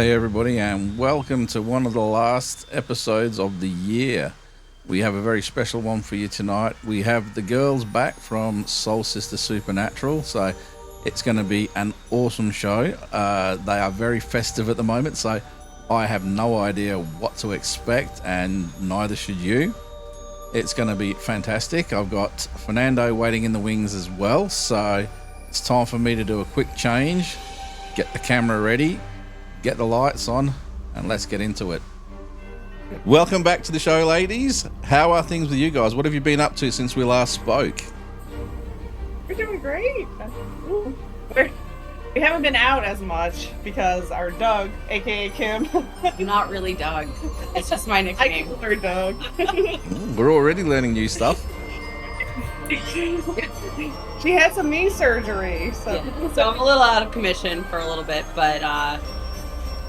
Hey, everybody, and welcome to one of the last episodes of the year. We have a very special one for you tonight. We have the girls back from Soul Sister Supernatural, so it's going to be an awesome show. They are very festive at the moment, so I have no idea what to expect, and neither should you. It's going to be fantastic. I've got Fernando waiting in the wings as well, so it's time for me to do a quick change, get the camera ready, get the lights on, and let's get into it. Welcome back to the show, ladies. How are things with you guys? What have you been up to since we last spoke? We're doing great. We haven't been out as much because our Doug, aka Kim. You're not really Doug. It's just my I nickname. call her Doug. We're already learning new stuff. She had some knee surgery, so Yeah. So I'm a little out of commission for a little bit, but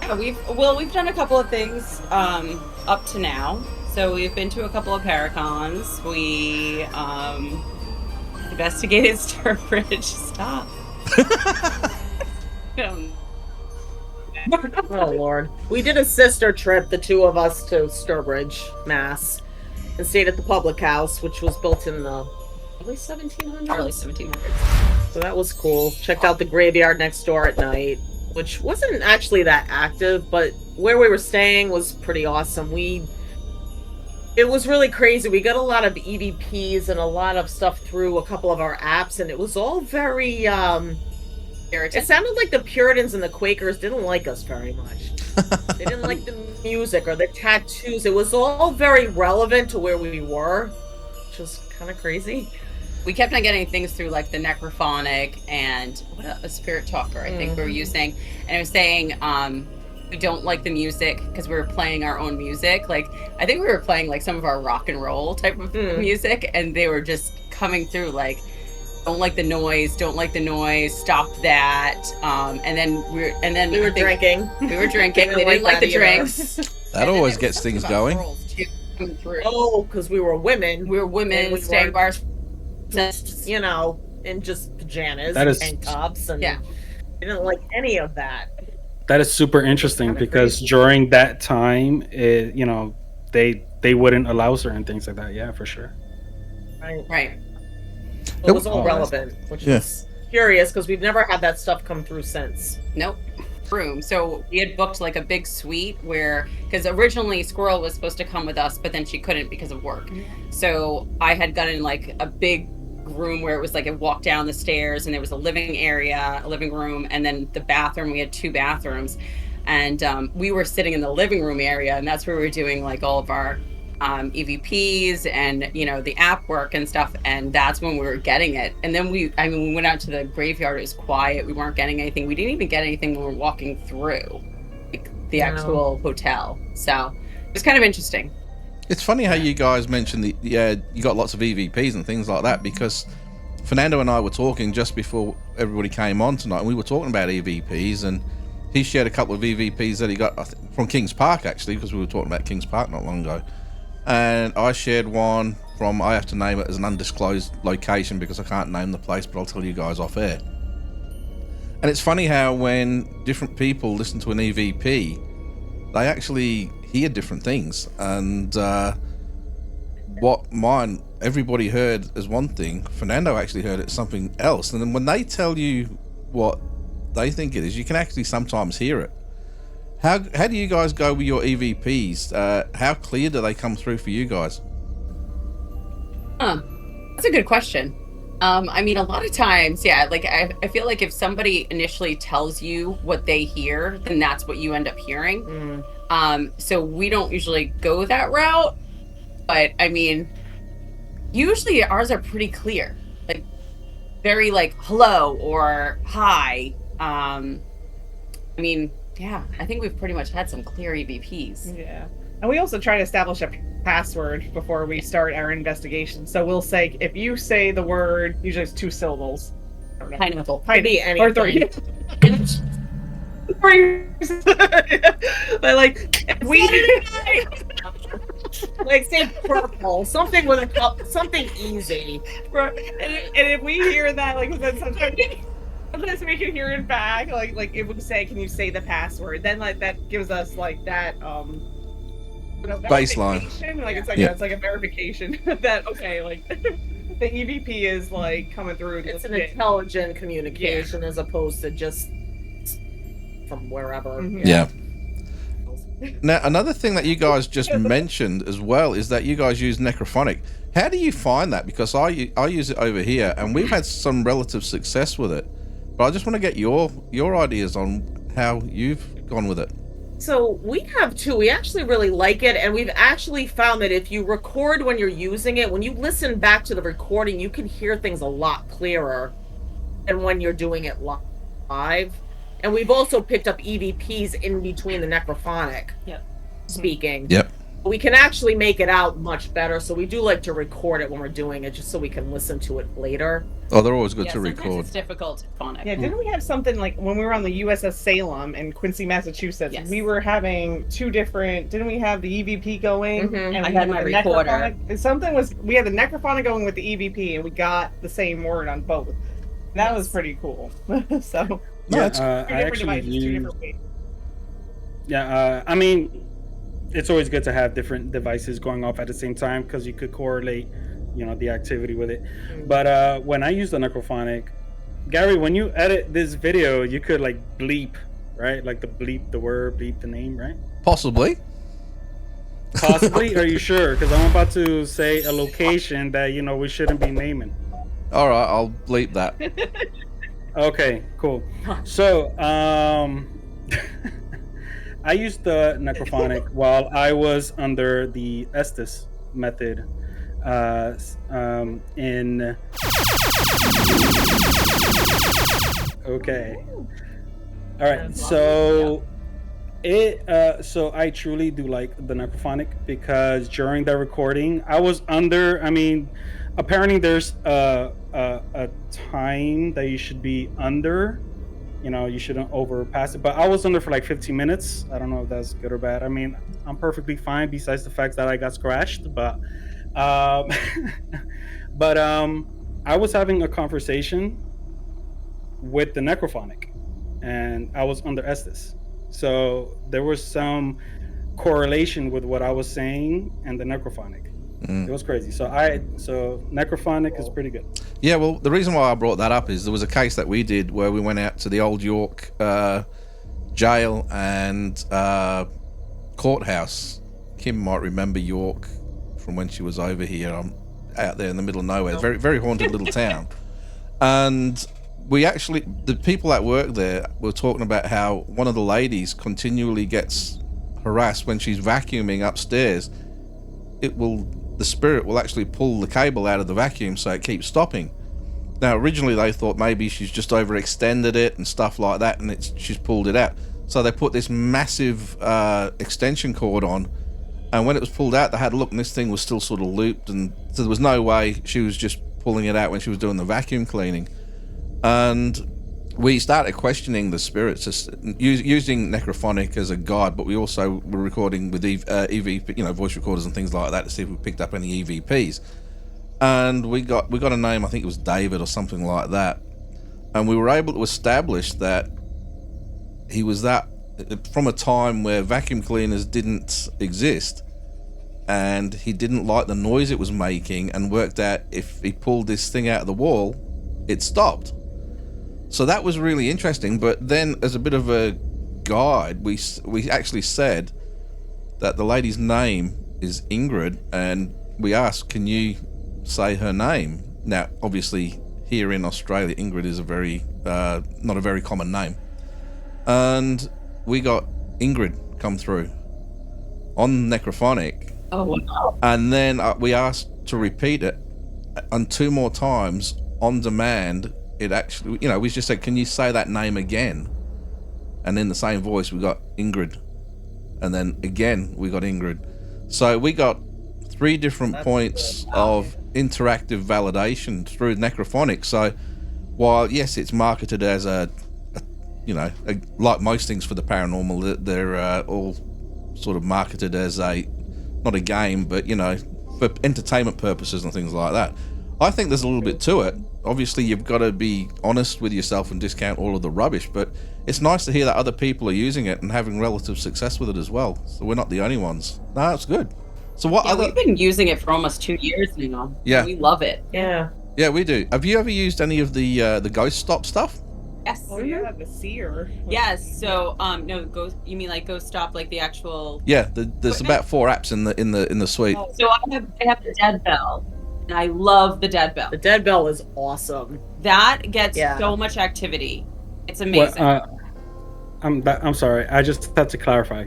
yeah, we've done a couple of things up to now. So we've been to a couple of Paracons. We investigated Sturbridge. Stop. Oh Lord. We did a sister trip, the two of us, to Sturbridge, Mass, and stayed at the public house, which was built in the early 1700s. Early 1700s. So that was cool. Checked out the graveyard next door at night, which wasn't actually that active, but where we were staying was pretty awesome. It was really crazy. We got a lot of EVPs and a lot of stuff through a couple of our apps, and it was all very it sounded like the Puritans and the Quakers didn't like us very much. They didn't like the music or the tattoos. It was all very relevant to where we were, which was kind of crazy. We kept on getting things through like the necrophonic and a spirit talker, I think we were using. And it was saying we don't like the music because we were playing our own music. Like, I think we were playing like some of our rock and roll type of music, and they were just coming through like, don't like the noise, stop that. And then we were drinking. We were drinking. They didn't like the drinks. That always gets things going. Oh, because we were women. We were women we staying were- bars. You know, in just pajamas That is- and tops, and Yeah. they didn't like any of that. That is super interesting Kinda because crazy. during that time, they wouldn't allow certain things like that. Yeah, for sure. Right. It was all Oh, relevant, which Yeah. is curious because we've never had that stuff come through since. Nope. Room. So we had booked like a big suite where, because originally Squirrel was supposed to come with us, but then she couldn't because of work. So I had gotten like a big room where it was like a walk down the stairs, and there was a living area, a living room, and then the bathroom. We had two bathrooms, and we were sitting in the living room area, and that's where we were doing like all of our EVPs and the app work and stuff, and that's when we were getting it. And then we went out to the graveyard. It was quiet. We weren't getting anything. We didn't even get anything when we were walking through the actual hotel. So it was kind of interesting. It's funny how you guys mentioned you got lots of EVPs and things like that, because Fernando and I were talking just before everybody came on tonight, and we were talking about EVPs, and he shared a couple of EVPs that he got, I think, from Kings Park, actually, because we were talking about Kings Park not long ago. And I shared one from, I have to name it as an undisclosed location because I can't name the place, but I'll tell you guys off air. And it's funny how when different people listen to an EVP, they actually hear different things. And what everybody heard as one thing, Fernando actually heard it something else. And then when they tell you what they think it is, you can actually sometimes hear it. How do you guys go with your EVPs? How clear do they come through for you guys? That's a good question. I mean, a lot of times, yeah, like I feel like if somebody initially tells you what they hear, then that's what you end up hearing. So we don't usually go that route, but I mean, usually ours are pretty clear, like very like hello or hi. I mean, yeah, I think we've pretty much had some clear EVPs. yeah. And we also try to establish a password before we start our investigation. So we'll say, if you say the word, usually it's 2 syllables. I don't know. Pineapple. Could be anything. Or 3. But like, if we Like say purple, something with a cup, something easy. and if we hear that, like then sometimes Unless we can hear it back, like if we say, "Can you say the password?" Then like that gives us like that Baseline. verification. Like Yeah. it's like a verification that okay, like the EVP is like coming through. It's an legit. intelligent communication as opposed to just from wherever. Mhm. Yeah. Now, another thing that you guys just mentioned as well is that you guys use necrophonic. How do you find that? Because I use it over here, and we've had some relative success with it. But I just want to get your ideas on how you've gone with it. So we have two. We actually really like it, and we've actually found that if you record when you're using it, when you listen back to the recording, you can hear things a lot clearer than when you're doing it live. And we've also picked up EVPs in between the necrophonic speaking. Yep. We can actually make it out much better, so we do like to record it when we're doing it, just so we can listen to it later. Oh, they're always good Yeah, to sometimes record. it's difficult phonic. Yeah, didn't we have something like when we were on the USS Salem in Quincy, Massachusetts? Yes. We were having two different. Didn't we have the EVP going? Mhm. And I we had the my recorder. necrophonic- Something was. We had the necrophonic going with the EVP, and we got the same word on both. That was pretty cool. So Yeah, it's- two I different actually devices, two use. different ways. Yeah, I mean, it's always good to have different devices going off at the same time because you could correlate, the activity with it. But when I use the necrophonic, Gary, when you edit this video, you could like bleep, right? Like bleep the word, bleep the name, right? Possibly. Possibly. Are you sure? Because I'm about to say a location that we shouldn't be naming. All right, I'll bleep that. Okay, cool. So, I used the necrophonic while I was under the Estes method in. Okay. All right. So so I truly do like the necrophonic because during the recording I was under. I mean, apparently there's a time that you should be under. You shouldn't overpass it. But I was under for like 15 minutes. I don't know if that's good or bad. I mean, I'm perfectly fine besides the fact that I got scratched. But I was having a conversation with the necrophonic, and I was under Estes. So there was some correlation with what I was saying and the necrophonic. It was crazy. So necrophonic is pretty good. Yeah, well, the reason why I brought that up is there was a case that we did where we went out to the old York jail and courthouse. Kim might remember York from when she was over here. I'm out there in the middle of nowhere. Very, very haunted little town. And the people that work there were talking about how one of the ladies continually gets harassed when she's vacuuming upstairs. The spirit will actually pull the cable out of the vacuum so it keeps stopping. Now, originally they thought maybe she's just overextended it and stuff like that, and she's pulled it out. So they put this massive extension cord on, and when it was pulled out, they had a look, and this thing was still sort of looped, and so there was no way she was just pulling it out when she was doing the vacuum cleaning. And we started questioning the spirits, using necrophonic as a guide, but we also were recording with EVP, voice recorders and things like that to see if we picked up any EVPs. And we got a name, I think it was David or something like that, and we were able to establish that he was that from a time where vacuum cleaners didn't exist, and he didn't like the noise it was making, and worked out if he pulled this thing out of the wall, it stopped. So that was really interesting. But then, as a bit of a guide, we actually said that the lady's name is Ingrid, and we asked, "Can you say her name?" Now, obviously, here in Australia, Ingrid is not a very common name, and we got Ingrid come through on necrophonic. Oh, wow. And then we asked to repeat it, and 2 more times on demand. It actually, we just said, "Can you say that name again?" And in the same voice, we got Ingrid. And then again, we got Ingrid. So we got 3 different points of interactive validation through necrophonic. So while, yes, it's marketed as like most things for the paranormal, they're all sort of marketed as not a game, but, for entertainment purposes and things like that. I think there's a little bit to it. Obviously, you've got to be honest with yourself and discount all of the rubbish, but it's nice to hear that other people are using it and having relative success with it as well. So we're not the only ones. No, it's good. So what other... We've been using it for almost 2 years now. Yeah. We love it. Yeah. Yeah, we do. Have you ever used any of the Ghost Stop stuff? Yes. Oh yeah, the seer. Yes. So no, you mean like Ghost Stop, like the actual? Yeah, there's about 4 apps in the suite. Oh, So I have the Dead Bell, and I love the Dead Bell. The Dead Bell is awesome. That gets Yeah. so much activity. It's amazing. I'm sorry. I just have to clarify.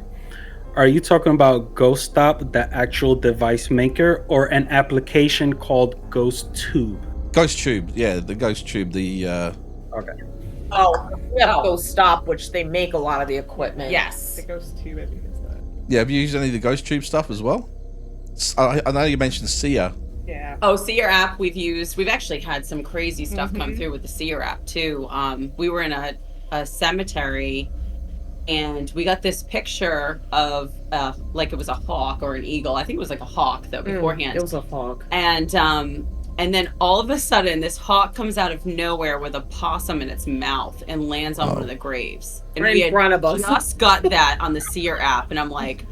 Are you talking about Ghost Stop, the actual device maker, or an application called Ghost Tube? Ghost Tube, yeah, the Ghost Tube, the Okay. Oh, we have Oh. Ghost Stop, which they make a lot of the equipment. Yes. The Ghost Tube, I think it's that. yeah. Have you used any of the Ghost Tube stuff as well? I know you mentioned Sia. Yeah. Oh, Seer app we've used. We've actually had some crazy stuff come Mhm. through with the Seer app too. We were in a cemetery, and we got this picture of like it was a hawk or an eagle. I think it was like a hawk though beforehand. It was a hawk. And then all of a sudden, this hawk comes out of nowhere with a possum in its mouth and lands on one of the graves. And Right we in had front of us. just got that on the Seer app, and I'm like,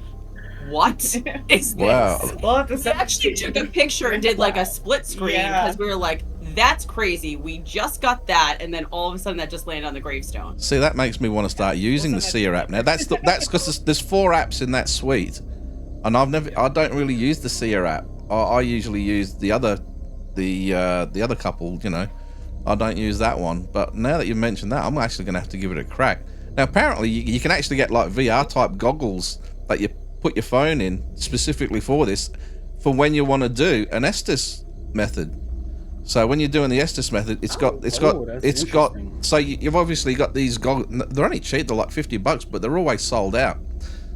what is this? Wow. We'll have to We send actually took a picture and did like a split screen Yeah. because we were like, that's crazy. We just got that, and then all of a sudden that just landed on the gravestone. See, that makes me want to start using the Sia app now. That's because there's 4 apps in that suite, and I don't really use the Sia app. I usually use the other couple. You know, I don't use that one. But now that you mentioned that, I'm actually going to have to give it a crack. Now, apparently, you can actually get like VR type goggles that you put your phone in specifically for this, for when you want to do an Estes method. So when you're doing the Estes method, it's got that's interesting. so you've obviously got these goggles. They're only cheap, they're like $50, but they're always sold out.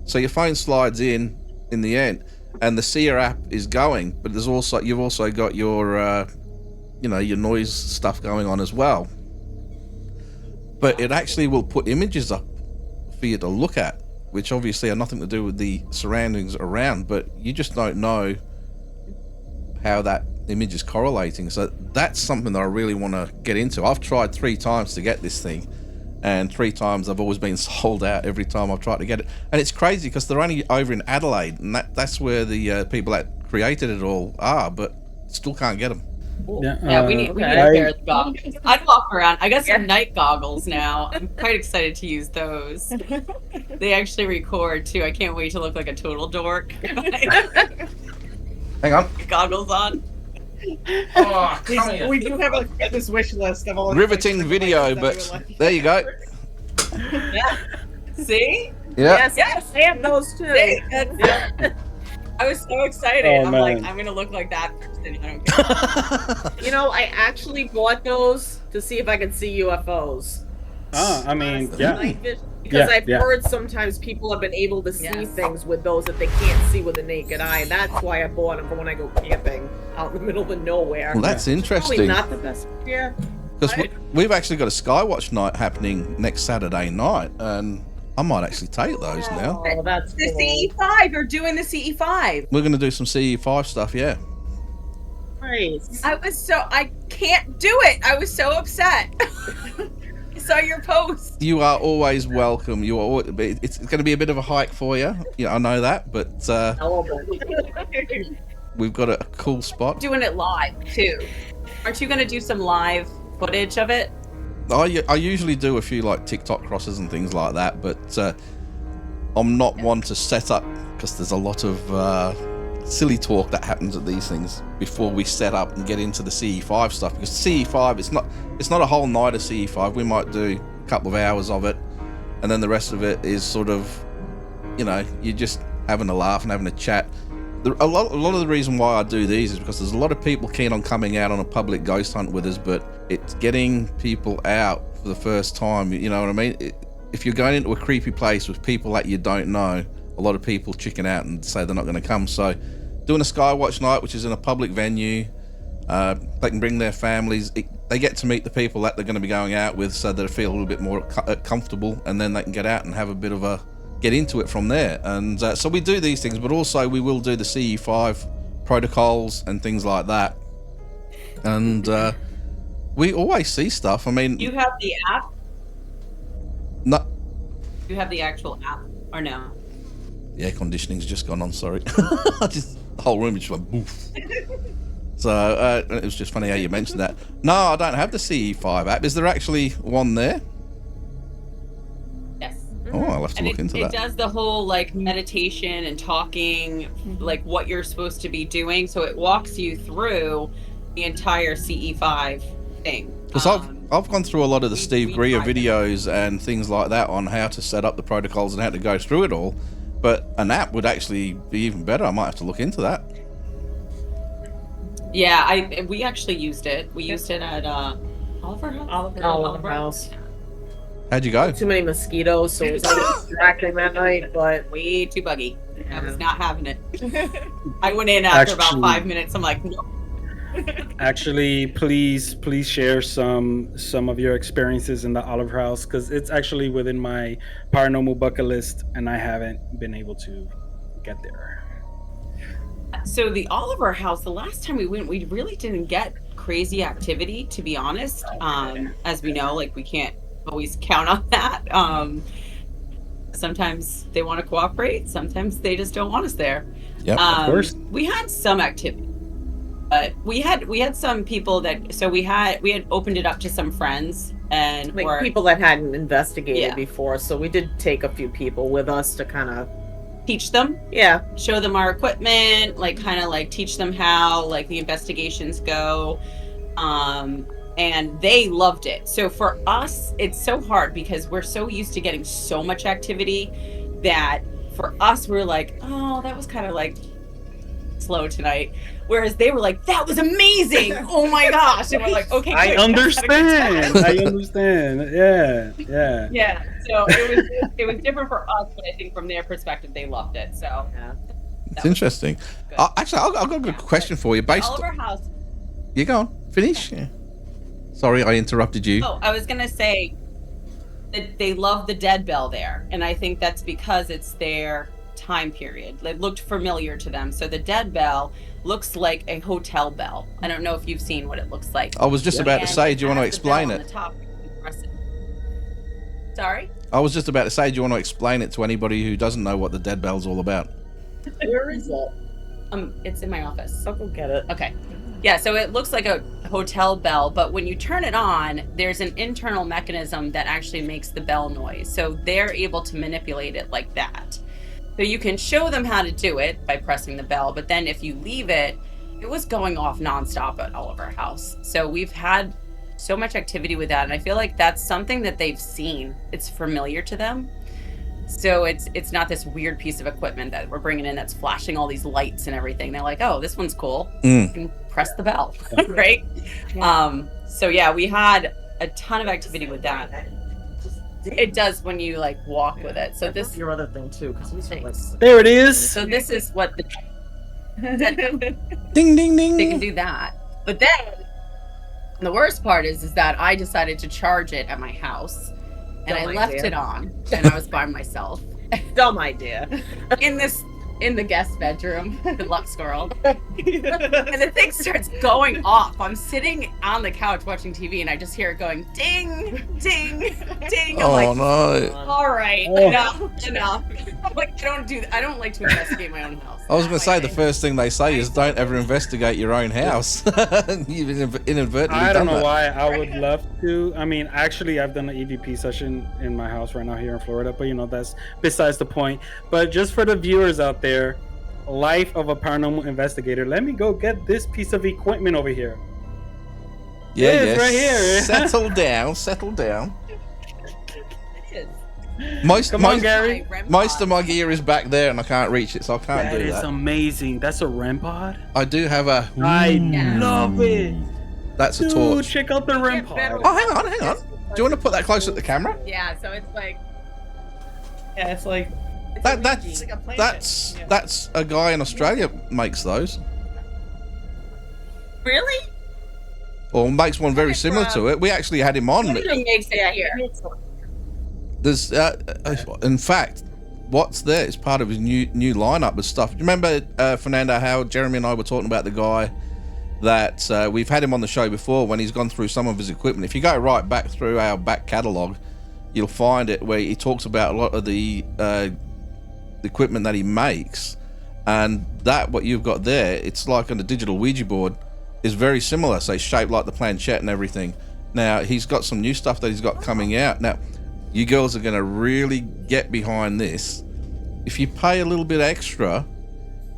So your phone slides in the end, and the Sia app is going, but you've also got your your noise stuff going on as well. But it actually will put images up for you to look at, which obviously have nothing to do with the surroundings around, but you just don't know how that image is correlating. So that's something that I really want to get into. I've tried 3 times to get this thing, and 3 times I've always been sold out every time I've tried to get it. And it's crazy because they're only over in Adelaide, and that's where the people that created it all are, but still can't get them. Yeah, we need a pair of goggles. I'd walk around. I got some night goggles now. I'm quite excited to use those. They actually record too. I can't wait to look like a total dork. Hang on. Goggles on. Oh, come here. We do have a fitness wish list of all the Riveting things video, that we but would like. there you go. Yeah. See? Yeah. Yes, I have those too. See? I was so excited. Oh, I'm man. like, I'm gonna look like that person. I don't care. You know, I actually bought those to see if I could see UFOs. I mean, Honestly, yeah. night vision. Because Yeah, I've yeah. heard sometimes people have been able to see Yes. things with those that they can't see with the naked eye. That's why I bought them for when I go camping out in the middle of nowhere. Well, that's Probably interesting. not the best idea. Because we've actually got a Skywatch night happening next Saturday night, and I might actually take those now. Oh, that's The cool. CE5. You're doing the CE5. We're going to do some CE5 stuff, yeah. Nice. I can't do it. I was so upset. I saw your post. You are always welcome. It's going to be a bit of a hike for you. Yeah, I know that, but we've got a cool spot. Doing it live too. Aren't you gonna do some live footage of it? I usually do a few like TikTok crosses and things like that, but I'm not one to set up because there's a lot of silly talk that happens at these things before we set up and get into the CE5 stuff. Because CE5, it's not a whole night of CE5. We might do a couple of hours of it, and then the rest of it is sort of, you're just having a laugh and having a chat. A lot of the reason why I do these is because there's a lot of people keen on coming out on a public ghost hunt with us, but it's getting people out for the first time. You know what I mean? If you're going into a creepy place with people that you don't know, a lot of people chicken out and say they're not going to come. So doing a Skywatch night, which is in a public venue, they can bring their families. They get to meet the people that they're going to be going out with, so they feel a little bit more comfortable, and then they can get out and have a bit of get into it from there. And so we do these things, but also we will do the CE5 protocols and things like that. and we always see stuff. I mean, You have the app? no, You have the actual app or no? the air conditioning's just gone on. Sorry, the whole room just went boof. So it was just funny how you mentioned that. No, I don't have the CE5 app. Is there actually one there? Yes. Oh, I'll have to And look into it that. does the whole like meditation and talking, like what you're supposed to be doing. So it walks you through the entire CE5 thing. Because I've gone through a lot of the Steve we Greer tried it. videos and things like that on how to set up the protocols and how to go through it all. But an app would actually be even better. I might have to look into that. Yeah, we actually used it. We used it at Oliver House. Oliver House. How'd you go? Too many mosquitoes, so it was like distracting that night. But Way too buggy. I Yeah. was not having it. I went in after about Actually- 5 minutes. I'm like, no. Actually, please share some of your experiences in the Oliver House, because it's actually within my paranormal bucket list, and I haven't been able to get there. So the Oliver House, the last time we went, we really didn't get crazy activity, to be honest. As we know, like we can't always count on that. Sometimes they want to cooperate, sometimes they just don't want us there. Yep. Of course. We had some activity, but we had some people that we had opened it up to some friends and like people that hadn't investigated Yeah. before, so we did take a few people with us to kind of teach them, show them our equipment, like kind of like teach them how like the investigations go. And they loved it. So for us, it's so hard because we're so used to getting so much activity that for us, we're like, oh, that was kind of like slow tonight. Whereas they were like, that was amazing. Oh my gosh. And we're like, okay, I good. understand. I understand. Yeah. Yeah. So it was different for us, but I think from their perspective, they loved it. So It's interesting. good. Actually, I've got a good question for you. Based, Oliver House. you go on. Finish. Yeah. Sorry, I interrupted you. Oh, I was gonna say that they love the dead bell there, and I think that's because it's their time period. It looked familiar to them. So the dead bell looks like a hotel bell. I don't know if you've seen what it looks like. I was just about to And say, do you want to has the bell explain on it? the top. You can press it. Sorry? I was just about to say, do you want to explain it to anybody who doesn't know what the dead bell's all about? where is it? It's in my office. I'll go get it. Okay. Yeah, so it looks like a hotel bell, but when you turn it on, there's an internal mechanism that actually makes the bell noise. So they're able to manipulate it like that. So you can show them how to do it by pressing the bell, but then if you leave it, it was going off nonstop at Oliver House. So we've had so much activity with that, and I feel like that's something that they've seen. It's familiar to them. So it's not this weird piece of equipment that we're bringing in that's flashing all these lights and everything. They're like, oh, this one's cool. You can press the bell, right? So yeah, we had a ton of activity with that. It does when you like walk with it. So this your other thing too, because we said like There it is. so this is what the Ding, ding, they can ding. do that. But then the worst part is that I decided to charge it at my house. And I Dumb left idea. it on, and I was by myself dumb idea. in the guest bedroom. Good luck, squirrel. And the thing starts going off. I'm sitting on the couch watching TV, and I just hear it going ding, ding, ding. I'm Oh, like, no. all right, Oh. enough. I'm like, I don't like to investigate my own house. I was going Not to say my the thing. first thing they say is don't ever investigate your own house. You've inadvertently I don't done know that. why I would love to. I mean, actually, I've done an EVP session in my house right now here in Florida, but that's besides the point. But just for the viewers out there, life of a paranormal investigator, let me go get this piece of equipment over here. Yeah, It is yeah. right here. Settle down, settle down. It is. Most Come on, most, Gary. My REM most pod. of my gear is back there and I can't reach it, so I can't That do is that. amazing. That's a REM pod. I do have a. I Yeah. love it. That's a Dude, torch. check out the REM Get better pod. Oh, hang on. Do you want to put that closer at the camera? Yeah, so it's like Yeah, it's like That's like a planet. that's Yeah. that's a guy in Australia makes those, really. or makes one very similar to it. We actually had him on. Somebody makes it here. There's, in fact, what's there is part of his new lineup of stuff. Do you remember, Fernando, how Jeremy and I were talking about the guy that we've had him on the show before when he's gone through some of his equipment. If you go right back through our back catalogue, you'll find it where he talks about a lot of the equipment that he makes, and that what you've got there, it's like on a digital Ouija board, is very similar. So it's shaped like the planchette and everything. Now he's got some new stuff that he's got coming out. Now you girls are going to really get behind this. If you pay a little bit extra,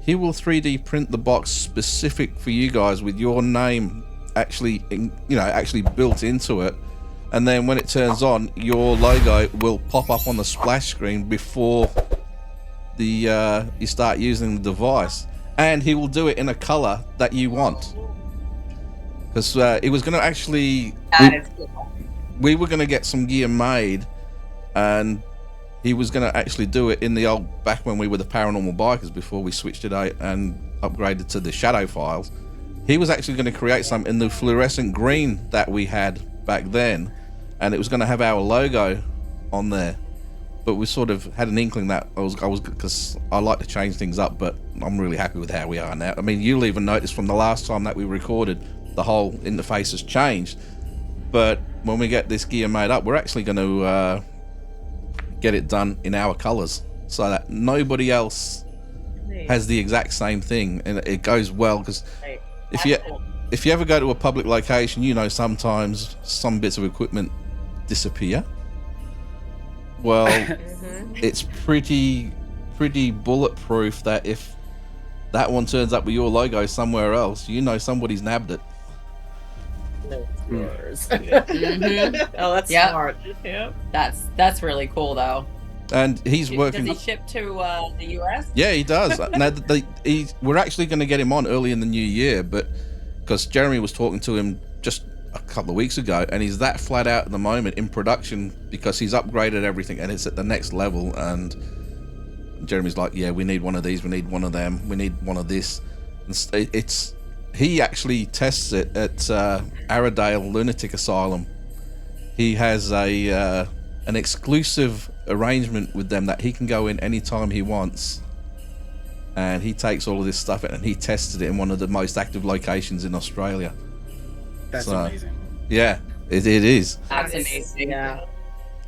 he will 3D print the box specific for you guys with your name actually built into it. And then when it turns on, your logo will pop up on the splash screen before you start using the device. And he will do it in a color that you want. Because it was going to actually... That is cool. We were going to get some gear made, and he was going to actually do it in the old... Back when we were the Paranormal Bikers, before we switched it out and upgraded to the Shadow Files. He was actually going to create some in the fluorescent green that we had back then, and it was going to have our logo on there. But we sort of had an inkling that I was because I like to change things up, but I'm really happy with how we are now. I mean, you'll even notice from the last time that we recorded, the whole interface has changed. But when we get this gear made up, we're actually going to get it done in our colors so that nobody else has the exact same thing, and it goes well. Because if you ever go to a public location, you know, sometimes some bits of equipment disappear. Well, it's pretty bulletproof that if that one turns up with your logo somewhere else, you know somebody's nabbed it. No, it's yours. Oh, that's Yep. smart. Yep. That's really cool though. And he's working. Does he ship to the US? Yeah, he does. Now, we're actually going to get him on early in the new year, but because Jeremy was talking to him just a couple of weeks ago, and he's that flat out at the moment in production because he's upgraded everything and it's at the next level. And Jeremy's like, yeah, we need one of these, we need one of them, we need one of this. And he actually tests it at Aradale Lunatic Asylum. He has an exclusive arrangement with them that he can go in anytime he wants, and he takes all of this stuff and he tested it in one of the most active locations in Australia. That's amazing. Yeah, it is. That's amazing. Yeah.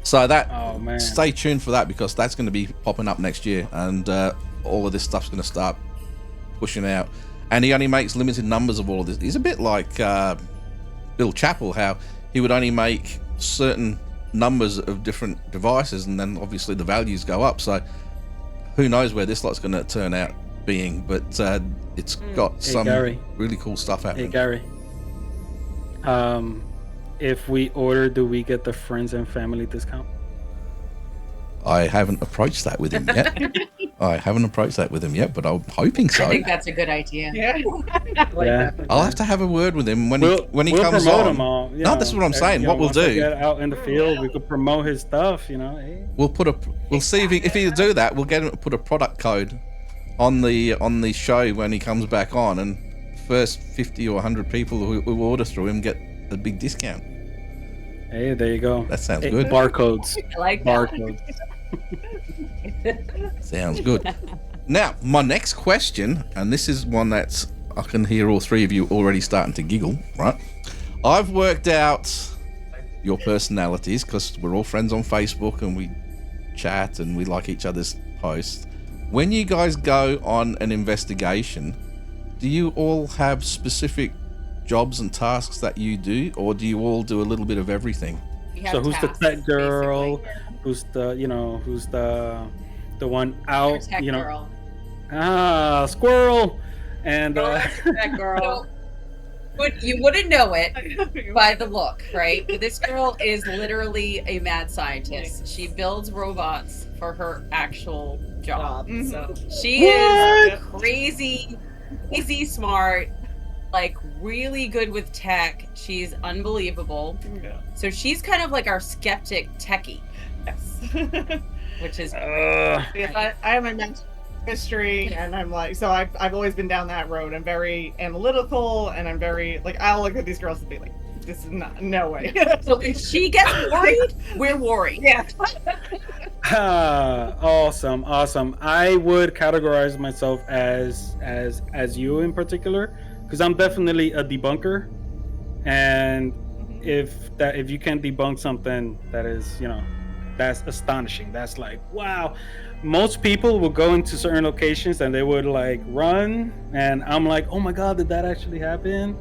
So that, Oh man. stay tuned for that, because that's going to be popping up next year, and all of this stuff's going to start pushing out. And he only makes limited numbers of all of this. He's a bit like Bill Chappell, how he would only make certain numbers of different devices, and then obviously the values go up. So who knows where this lot's going to turn out being, but it's got some Gary. really cool stuff Hey happening. Gary. If we order, do we get the friends and family discount? I haven't approached that with him yet. But I'm hoping so. I think that's a good idea. Yeah. Yeah. I'll have to have a word with him when he we'll comes promote on. him all. No, this is what I'm saying. You What know, we'll once I do- get out in the field, we could promote his stuff. You know, hey. We'll see if he'll do that. We'll get him to put a product code on the show when he comes back on, and first 50 or 100 people who order through him get a big discount. Hey, there you go. That sounds Hey, good. Barcodes. I like that. Barcodes. Sounds good. Now, my next question, and this is one that's, I can hear all three of you already starting to giggle, right? I've worked out your personalities because we're all friends on Facebook and we chat and we like each other's posts. When you guys go on an investigation, do you all have specific jobs and tasks that you do, or do you all do a little bit of everything? We have So who's tasks, the tech girl? basically. Who's the one out? Tech you know, girl. squirrel, and Tech girl. But you wouldn't know it by the look, right? But this girl is literally a mad scientist. She builds robots for her actual job. Mhm. So she is crazy smart, like really good with tech. She's unbelievable. Yeah. So she's kind of like our skeptic techie, Yes. which is Yes, I am a mental history, and I'm like, so I've always been down that road. I'm very analytical, and I'm very like, I'll look at these girls and be like, this is no way. so if she gets worried, we're worried. Yeah. awesome. I would categorize myself as you in particular, because I'm definitely a debunker, and if you can debunk something that is, that's astonishing. That's like, wow. Most people will go into certain locations and they would like run, and I'm like, oh my god, did that actually happen?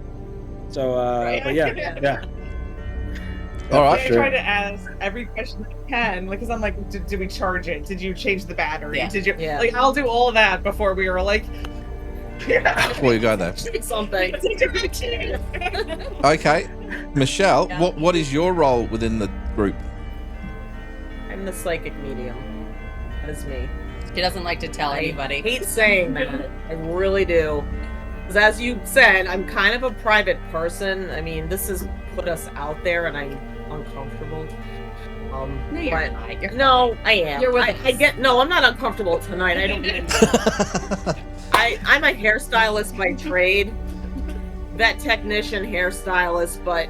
So, Right. but yeah. All I right. try to ask every question I can because I'm like, did we charge it? Did you change the battery? Yeah. Did you? Yeah. Like, I'll do all that before we were like, Well, you got that. Something. Okay, Michelle, Yeah. what is your role within the group? I'm the psychic medium. That is me. She doesn't like to tell I anybody. hate saying that. I really do. Because as you said, I'm kind of a private person. I mean, this has put us out there, and I'm uncomfortable. No, you're but- not. You're No, I am. You're with I us. get. No, I'm not uncomfortable tonight. I don't mean. I'm a hairstylist by trade, vet technician, hairstylist, but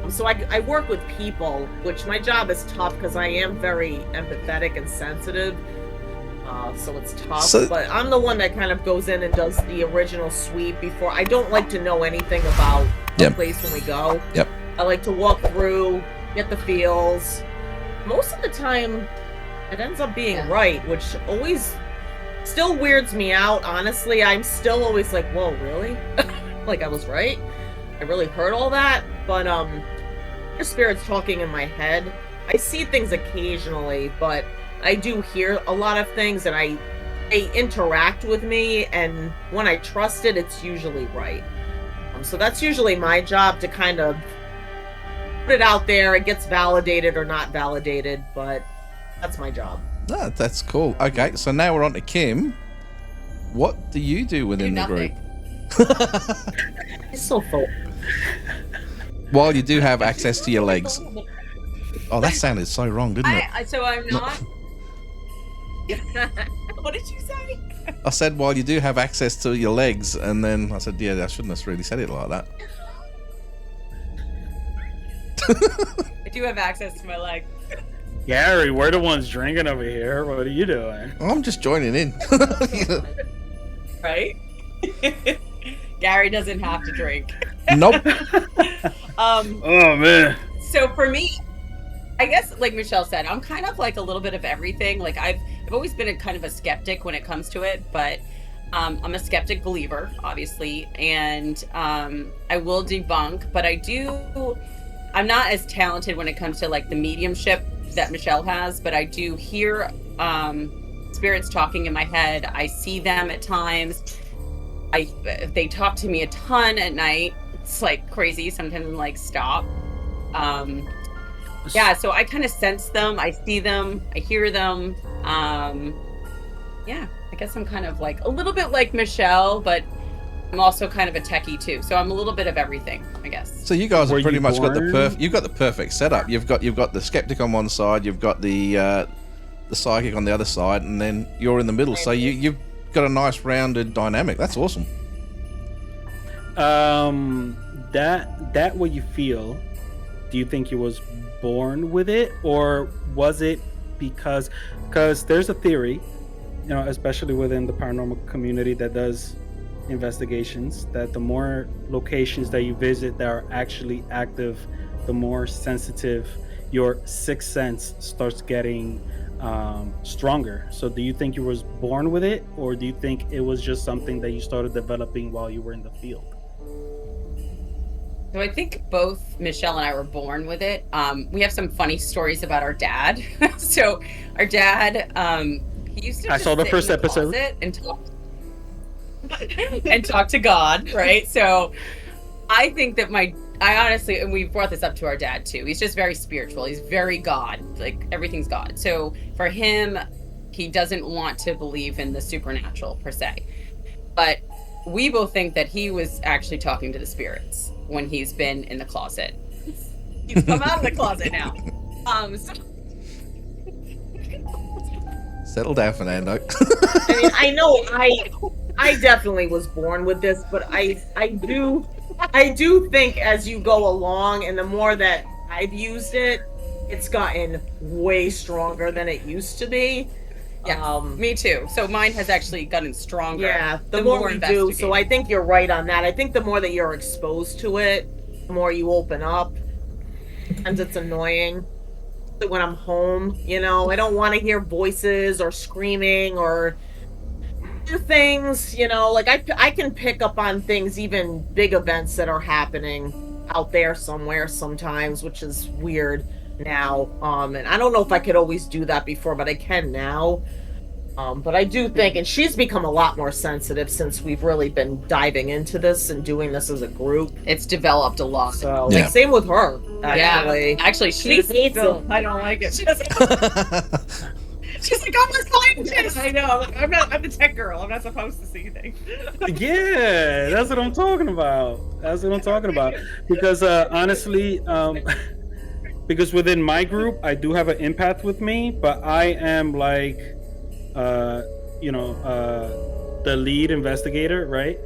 so I work with people, which my job is tough because I am very empathetic and sensitive. So it's tough. So- but I'm the one that kind of goes in and does the original sweep before. I don't like to know anything about the Yep. place when we go. Yep. I like to walk through, get the feels. Most of the time, it ends up being Yeah. right, which always still weirds me out. Honestly, I'm still always like, whoa, really? Like I was right? I really heard all that? But your spirit's talking in my head. I see things occasionally, but I do hear a lot of things, and they interact with me, and when I trust it, it's usually right. So that's usually my job, to kind of put it out there. It gets validated or not validated, but that's my job. No, that's cool. Okay, so now we're on to Kim. What do you do within the group? It's so full. While you do have access to your legs. Oh, that sounded so wrong, didn't it? So I'm not. What did you say? I said while you do have access to your legs, and then I said, yeah, I shouldn't have really said it like that. I do have access to my leg. Gary, we're the ones drinking over here. What are you doing? I'm just joining in. Right? Gary doesn't have to drink. Nope. Oh man. So for me, I guess like Michelle said, I'm kind of like a little bit of everything. Like I've always been a kind of a skeptic when it comes to it, but I'm a skeptic believer, obviously, and I will debunk, but I'm not as talented when it comes to like the mediumship that Michelle has, but I do hear spirits talking in my head. I see them at times. They talk to me a ton at night. It's like crazy. Sometimes I'm like, stop. Yeah, so I kind of sense them. I see them. I hear them. Yeah, I guess I'm kind of like a little bit like Michelle, but I'm also kind of a techie too. So I'm a little bit of everything, I guess. So you guys Were have pretty you much got the born- you've got the perfect setup. You've got the skeptic on one side, you've got the psychic on the other side, and then you're in the middle. So you've got a nice rounded dynamic. That's awesome. That what you feel, do you think you was born with it, or was it because there's a theory, especially within the paranormal community that does investigations, that the more locations that you visit that are actually active, the more sensitive your sixth sense starts getting stronger. So do you think you was born with it, or do you think it was just something that you started developing while you were in the field? So I think both Michelle and I were born with it. We have some funny stories about our dad. So our dad, he used to I just saw the sit first in the episode. closet and talk to God, right? So I think that I honestly, and we've brought this up to our dad too. He's just very spiritual. He's very God, like everything's God. So for him, he doesn't want to believe in the supernatural per se. But we both think that he was actually talking to the spirits when he's been in the closet. He's come out of the closet now. So Settle down, Fernando. I mean, I know I definitely was born with this, but I do think as you go along, and the more that I've used it, it's gotten way stronger than it used to be. Yeah, me too. So mine has actually gotten stronger. Yeah, the more we do. So I think you're right on that. I think the more that you're exposed to it, the more you open up. Sometimes it's annoying when I'm home, you know, I don't want to hear voices or screaming or things, you know, like I can pick up on things, even big events that are happening out there somewhere sometimes, which is weird now. And I don't know if I could always do that before, but I can now. But I do think, and she's become a lot more sensitive since we've really been diving into this and doing this as a group. It's developed a lot. So, like, same with her, actually. Yeah. Actually, she hates it. I don't like it. She's like, I'm a scientist. I know. I'm the tech girl. I'm not supposed to see things. Yeah, that's what I'm talking about. Because honestly, because within my group, I do have an empath with me, but I am like, the lead investigator, right?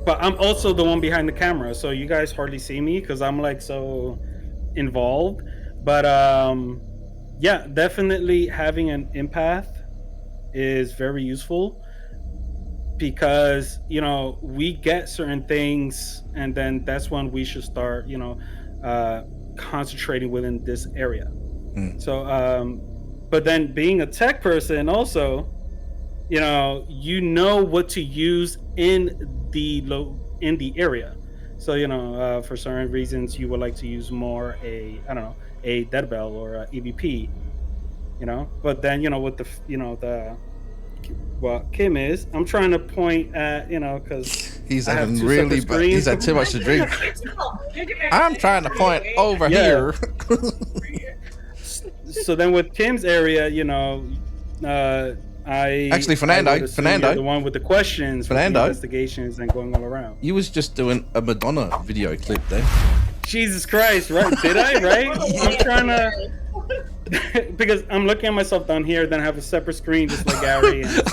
But I'm also the one behind the camera, so you guys hardly see me because I'm like so involved. But yeah, definitely having an empath is very useful because, you know, we get certain things and then that's when we should start, concentrating within this area. So, but then being a tech person also, you know what to use in the area. So, for certain reasons you would like to use more a dead bell or a EVP, but then, with what Kim is, I'm trying to point at, because he's having really bad, he's had too much to drink. I'm trying to point over here. So then with Kim's area, Fernando, the one with the questions, Fernando, with the investigations, and going all around. You was just doing a Madonna video clip there. Jesus Christ, right? Did I? Right? I'm trying to, because I'm looking at myself down here, then I have a separate screen just like Gary. And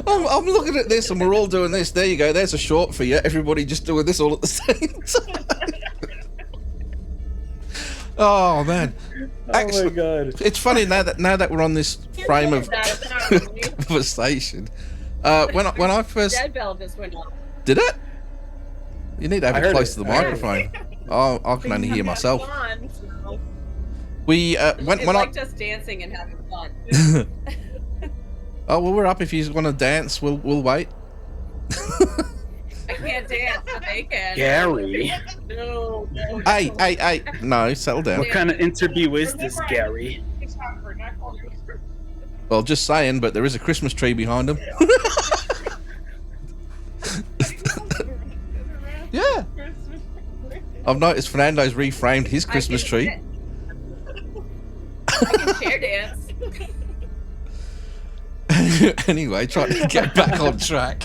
I'm looking at this, and we're all doing this. There you go. There's a short for you. Everybody just doing this all at the same time. Oh man! Actually, oh my God! It's funny now that we're on this frame of conversation. When I first dead bell just went off. Did it? You need to have it close to the microphone. Oh, I can only hear myself. We when I just dancing and having fun. Oh well, we're up. If you want to dance, we'll wait. I can't dance, but they can. Gary. No. Hey. No, settle down. What kind of interview is this, Gary? Well, just saying, but there is a Christmas tree behind him. Yeah. I've noticed Fernando's reframed his Christmas tree. I can chair dance. Anyway, trying to get back on track.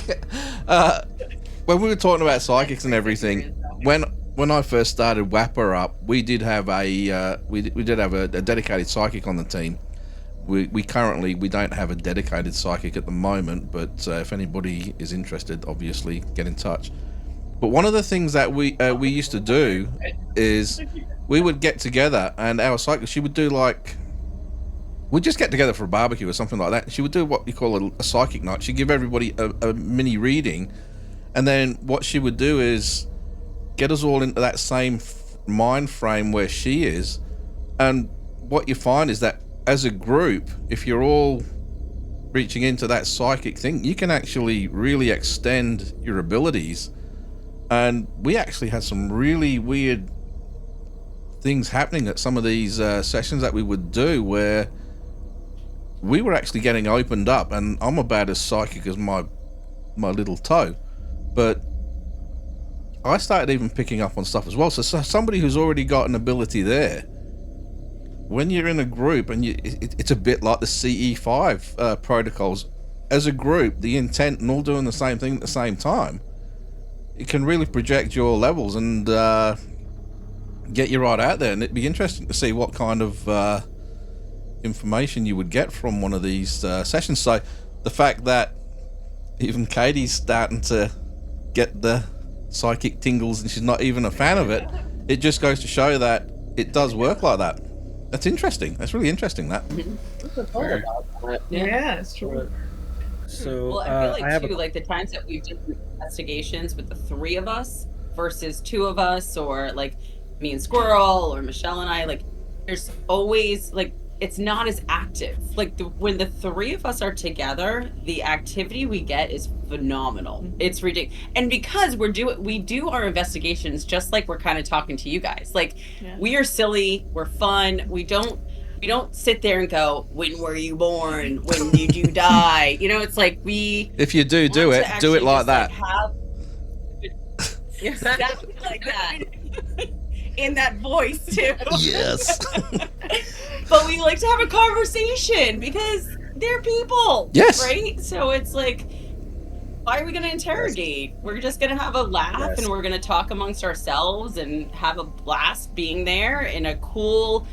When we were talking about psychics and everything, when I first started Wapper up, we did have a dedicated psychic on the team. We currently don't have a dedicated psychic at the moment, but if anybody is interested, obviously get in touch. But one of the things that we used to do is we would get together, and our psychic, she would do we'd just get together for a barbecue or something like that. She would do what we call a psychic night. She'd give everybody a mini reading, and then what she would do is get us all into that same mind frame where she is. And what you find is that as a group, if you're all reaching into that psychic thing, you can actually really extend your abilities. And we actually had some really weird things happening at some of these sessions that we would do, where we were actually getting opened up. And I'm about as psychic as my little toe, but I started even picking up on stuff as well. So somebody who's already got an ability there, when you're in a group, and it's a bit like the CE5 protocols. As a group, the intent and all doing the same thing at the same time, it can really project your levels and get you right out there. And it'd be interesting to see what kind of information you would get from one of these sessions. So the fact that even Katie's starting to get the psychic tingles and she's not even a fan of it, it just goes to show that it does work like that. That's interesting. That's really interesting. That. Yeah, it's true. So Well, I feel like I have too, like the times that we've done investigations with the three of us versus two of us, or like me and Squirrel, or Michelle and I, like there's always like it's not as active. Like when the three of us are together, the activity we get is phenomenal. It's ridiculous, and because we do our investigations just like we're kind of talking to you guys. Like we are silly, we're fun. We don't sit there and go, when were you born? When did you die? You know, it's like if you do it, do it like that. Exactly like that. In that voice too. Yes. But we like to have a conversation because they're people. Yes. Right? So it's like, why are we going to interrogate? Yes. We're just going to have a laugh and we're going to talk amongst ourselves and have a blast being there in a cool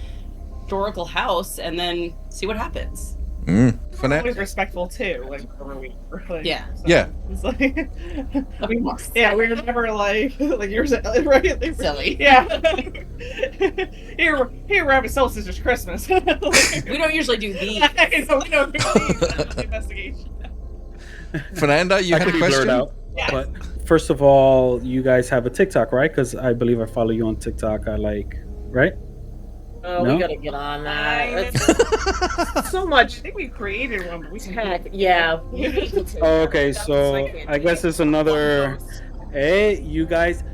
historical house and then see what happens. We're always respectful too, like yeah. So yeah. It's like we're never like you're right, silly. Yeah. Here we're having solstice is Christmas. We don't usually do these. So we don't do these investigation. Fernando, you had a question? Out, but first of all, you guys have a TikTok, right? Because I believe I follow you on TikTok. Right? Oh, no? We gotta get on that. So much. I think we created one, but we yeah. Oh, okay, so I guess it's another. Hey, you guys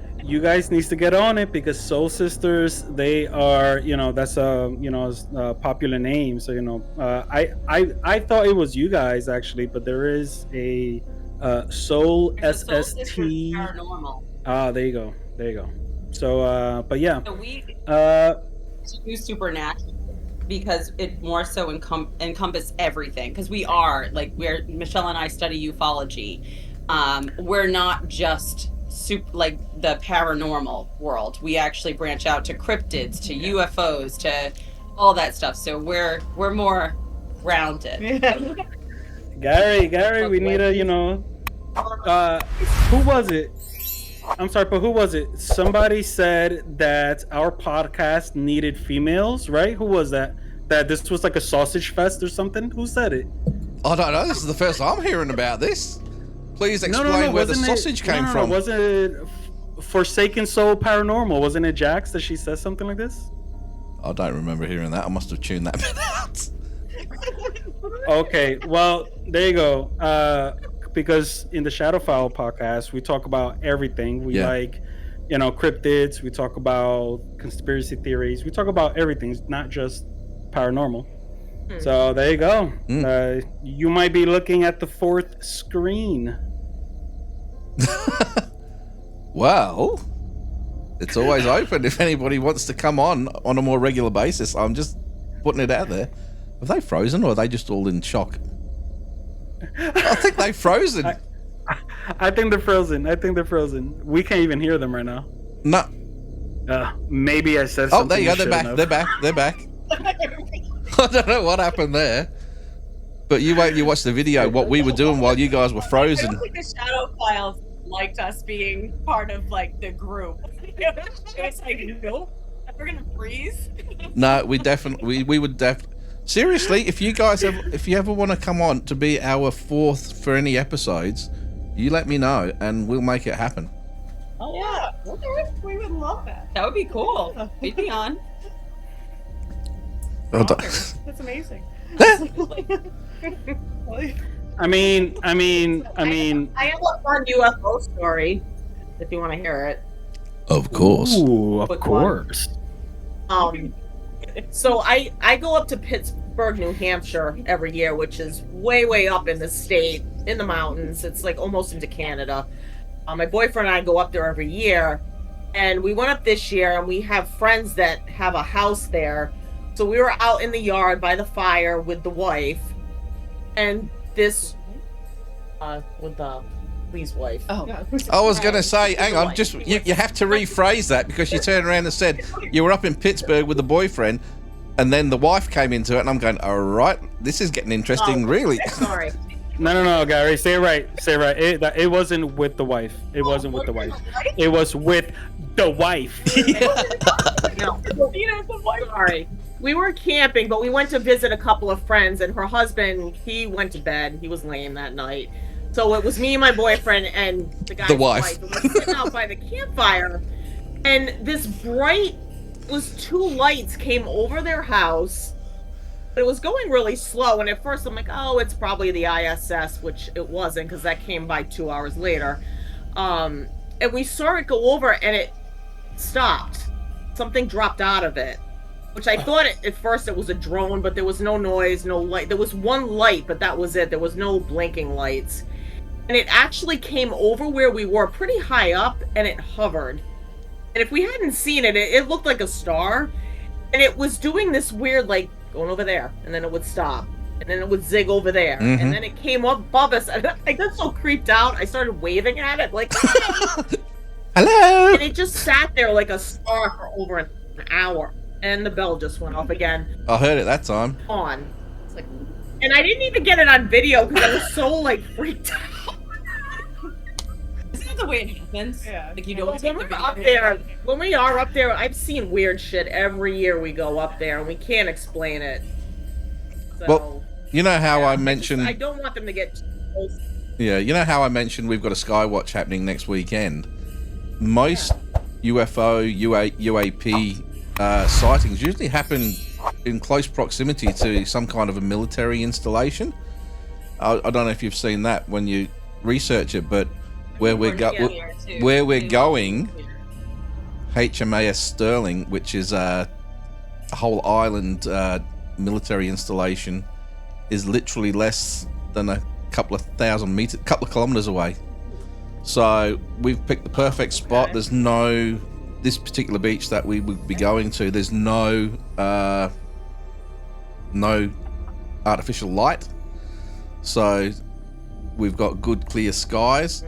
needs to get on it because Soul Sisters, they are, that's a popular name. So I thought it was you guys actually, but there is a Soul SST. Paranormal. Ah, there you go. So, but yeah. So we do supernatural because it more so encompass everything, because we're Michelle and I study ufology. We're not just like the paranormal world. We actually branch out to cryptids, to UFOs, to all that stuff. So we're more grounded. Gary, we need a who was it? I'm sorry, but who was it? Somebody said that our podcast needed females, right? Who was that? That this was like a sausage fest or something? Who said it? I don't know. This is the first I'm hearing about this. Please explain where the sausage came from. Wasn't it Forsaken Soul Paranormal? Wasn't it Jax that she says something like this? I don't remember hearing that. I must have tuned that bit out. Okay, well, there you go. Because in the Shadowfile podcast, we talk about everything. We like, cryptids. We talk about conspiracy theories. We talk about everything, not just paranormal. So there you go. You might be looking at the fourth screen. Well, it's always open if anybody wants to come on a more regular basis. I'm just putting it out there. Have they frozen or are they just all in shock? I think they've frozen. I think they're frozen. We can't even hear them right now. No. Maybe I said something. Oh, there you go. They're back. I don't know what happened there. But you watched the video, what we were doing while you guys were frozen. I don't think the Shadowfiles liked us being part of like the group. It's like, nope, we're gonna freeze. No, we would definitely. Seriously, if you ever want to come on to be our fourth for any episodes, you let me know and we'll make it happen. Oh yeah, we would love that. That would be cool. We'd be on. That's amazing. I mean. I have a fun UFO story, if you want to hear it. Of course. Ooh, of course. So I go up to Pittsburgh, New Hampshire every year, which is way up in the state, in the mountains. It's like almost into Canada. My boyfriend and I go up there every year, and we went up this year, and we have friends that have a house there. So we were out in the yard by the fire with the wife, and this with the Lee's wife. Oh, I was going to say, hang on, just you have to rephrase that because you turned around and said you were up in Pittsburgh with the boyfriend, and then the wife came into it, and I'm going, all right, this is getting interesting, really. Sorry. No, Gary, say it right. It wasn't with the wife. It wasn't with the wife. It was with the wife. No. Sorry. we were camping, but we went to visit a couple of friends, and her husband, he went to bed. He was lame that night. So it was me and my boyfriend and the guy's wife. And we're sitting out by the campfire, and this two lights came over their house. But it was going really slow, and at first I'm like, oh, it's probably the ISS, which it wasn't, because that came by 2 hours later. And we saw it go over, and it stopped. Something dropped out of it, which I thought at first it was a drone, but there was no noise, no light. There was one light, but that was it. There was no blinking lights. And it actually came over where we were, pretty high up, and it hovered. And if we hadn't seen it, it looked like a star. And it was doing this weird, like, going over there, and then it would stop, and then it would zig over there, and then it came up above us, and I got so creeped out, I started waving at it, like, hello! And it just sat there like a star for over an hour, and the bell just went off again. I heard it that time. On. It's like, and I didn't even get it on video, because I was so, like, freaked out. Isn't that the way it happens? Yeah. Like, you don't take the video. Up there, when we are up there, I've seen weird shit every year we go up there, and we can't explain it. So, Well, you know how yeah, I mentioned... I don't want them to get too close. Yeah, you know how I mentioned we've got a Skywatch happening next weekend? Most UFO, UAP sightings usually happen in close proximity to some kind of a military installation. I don't know if you've seen that when you research it, but where we're going, HMAS Sterling, which is a whole island military installation, is literally less than a couple of kilometers away. So we've picked the perfect spot. There's no, this particular beach that we would be going to, there's no artificial light. So we've got good clear skies.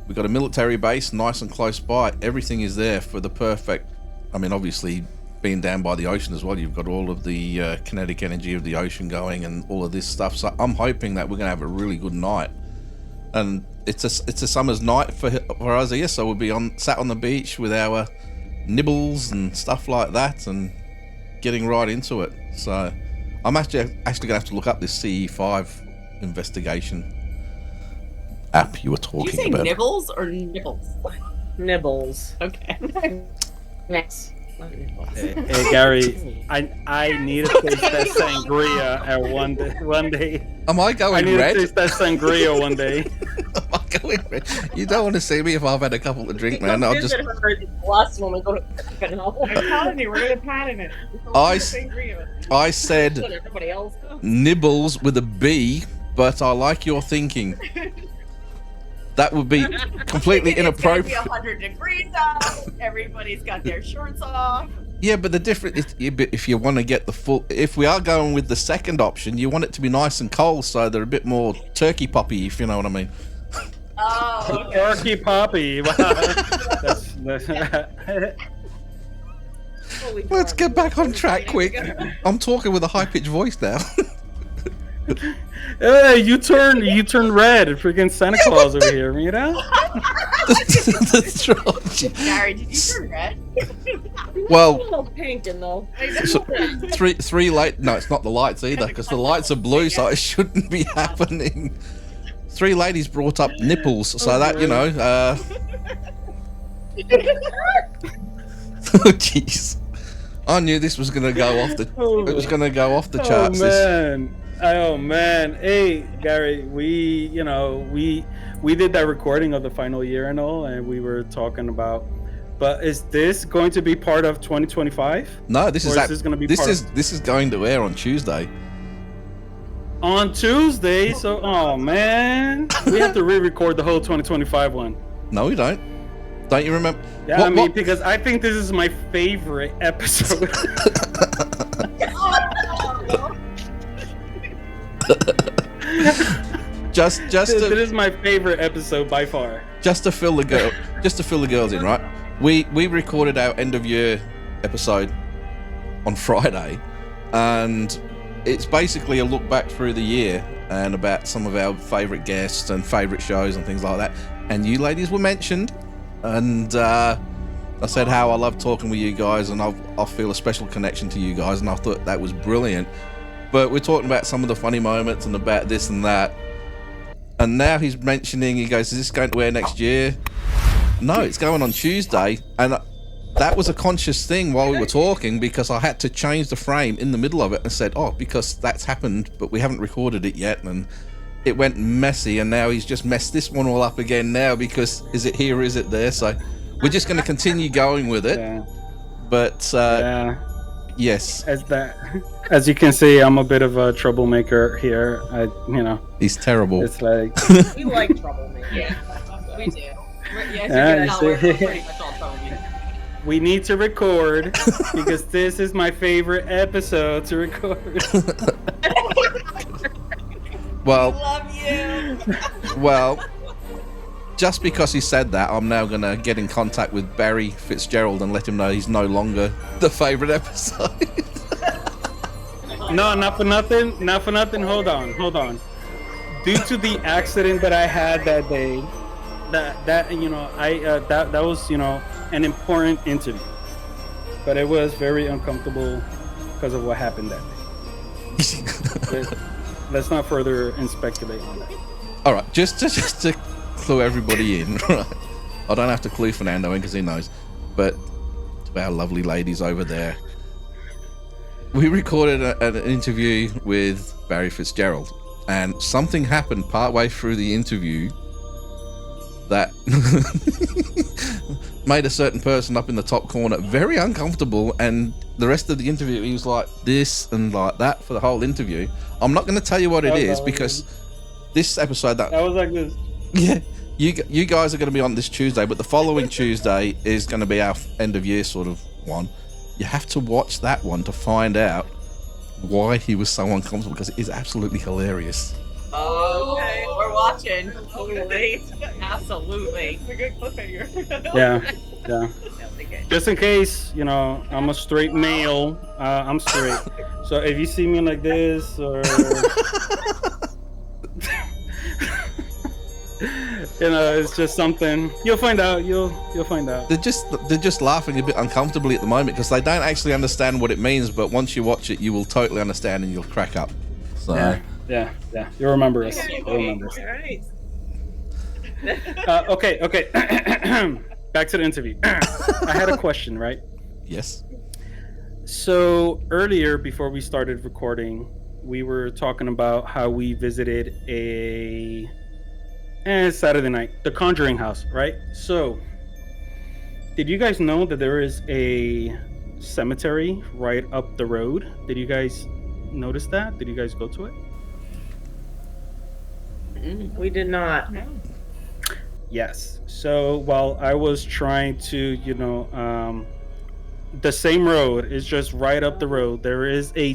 We've got a military base nice and close by. Everything is there for the perfect, I mean, obviously being down by the ocean as well, you've got all of the kinetic energy of the ocean going and all of this stuff. So I'm hoping that we're going to have a really good night. And it's a summer's night for us here, so we'll be sat on the beach with our nibbles and stuff like that and getting right into it. So I'm actually going to have to look up this CE5 investigation app you were talking Did you say about. nibbles or nibbles? Nibbles. Okay. Next. Hey Gary, I need to taste that sangria at one day. Am I going I need red? to taste that sangria one day. Am I going red? You don't want to see me if I've had a couple of drink, man. I'll just. Last when we go to I'm telling you, we're gonna patent it. I said everybody else. nibbles with a B, but I like your thinking. That would be completely inappropriate. It's gonna be 100 degrees out. Everybody's got their shorts off. Yeah, but the difference is if you want to get the full, if we are going with the second option, you want it to be nice and cold, so they're a bit more turkey poppy, if you know what I mean. Oh, okay. Turkey poppy. Wow. Let's get back on track quick. I'm talking with a high-pitched voice now. Hey, you turn red. Freaking Santa Claus over here, you know? That's right. Gary, did you turn red? Well, A little pink in though. so three light. No, it's not the lights either, because the lights are blue, so it shouldn't be happening. 3 ladies brought up nipples, so that, you know. Oh, jeez. I knew this was gonna go off the. It was gonna go off the charts. Oh man. Hey Gary, we did that recording of the final year and all, and we were talking about. But is this going to be part of 2025? No, this is going to be. This is going to air on Tuesday. On Tuesday, so oh man, we have to re-record the whole 2025 one. No, we don't. Don't you remember? Yeah, because I think this is my favorite episode. This is my favorite episode by far. Just to fill the girls in, right? We recorded our end of year episode on Friday, and it's basically a look back through the year and about some of our favorite guests and favorite shows and things like that. And you ladies were mentioned, and I said how I love talking with you guys, and I feel a special connection to you guys, and I thought that was brilliant. But we're talking about some of the funny moments and about this and that. And now he's mentioning, he goes, is this going to air next year? No, it's going on Tuesday. And that was a conscious thing while we were talking, because I had to change the frame in the middle of it and said, oh, because that's happened, but we haven't recorded it yet. And it went messy, and now he's just messed this one all up again now, because is it here or is it there? So we're just going to continue going with it. Yeah. But yes. As you can see, I'm a bit of a troublemaker here. He's terrible. It's like We like troublemakers. Yeah, we do. Yeah, We're pretty much all troublemakers. we need to record because this is my favorite episode to record. Well, Love you. well, just because he said that, I'm now going to get in contact with Barry Fitzgerald and let him know he's no longer the favorite episode. No, not for nothing. Not for nothing. Hold on. Due to the accident that I had that day, that was an important interview, but it was very uncomfortable because of what happened that day. Let's not further and speculate on that. All right, just to clue everybody in, right? I don't have to clue Fernando in because he knows, but to our lovely ladies over there, we recorded an interview with Barry Fitzgerald, and something happened partway through the interview that made a certain person up in the top corner very uncomfortable, and the rest of the interview he was like this and like that for the whole interview. I'm not going to tell you what it is because this episode that was like this. Yeah, you guys are going to be on this Tuesday, but the following Tuesday is going to be our end of year sort of one. You have to watch that one to find out why he was so uncomfortable, because it is absolutely hilarious. Oh, Okay. we're watching. Totally. Absolutely. It's a good cliffhanger. Yeah. Just in case, I'm a straight male. I'm straight. So if you see me like this, or it's just something. You'll find out. You'll find out. They're just laughing a bit uncomfortably at the moment because they don't actually understand what it means. But once you watch it, you will totally understand and you'll crack up. So Yeah. You'll remember us. You'll remember us. All right. Okay. Back to the interview. I had a question, right? yes. So earlier, before we started recording, we were talking about how we visited a Saturday night, the Conjuring house, right? So, did you guys know that there is a cemetery right up the road? Did you guys notice that? Did you guys go to it? We did not. Yes. So while I was trying to, the same road is just right up the road. There is a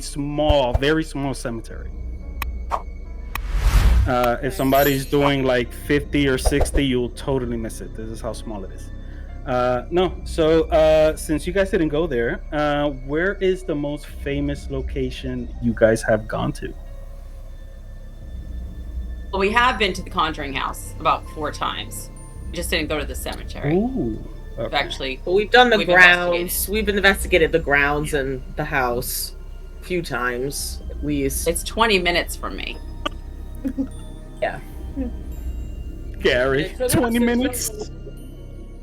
very small cemetery. If somebody's doing like 50 or 60, you'll totally miss it. This is how small it is. No. So since you guys didn't go there, where is the most famous location you guys have gone to? Well, we have been to the Conjuring house about 4 times. We just didn't go to the cemetery. Ooh. We've Okay. actually, But we've done the We've grounds. investigated. We've investigated the grounds and the house a few times at least. it's 20 minutes from me. Gary, 20 minutes.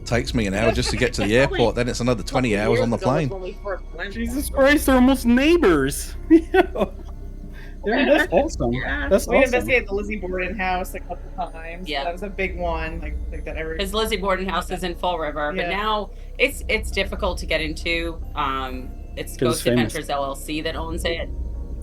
Takes me an hour just to get to the airport. Then it's another 20 hours on the plane. Jesus Christ, they're almost neighbors. Yeah, that's awesome. Yeah. That's We awesome. investigated the Lizzie Borden house a couple times. Yeah. That was a big one. Like that every. His Lizzie Borden house is in Fall River, but Yeah. now it's difficult to get into. It's 'Cause Ghost it's famous. Adventures LLC that owns it,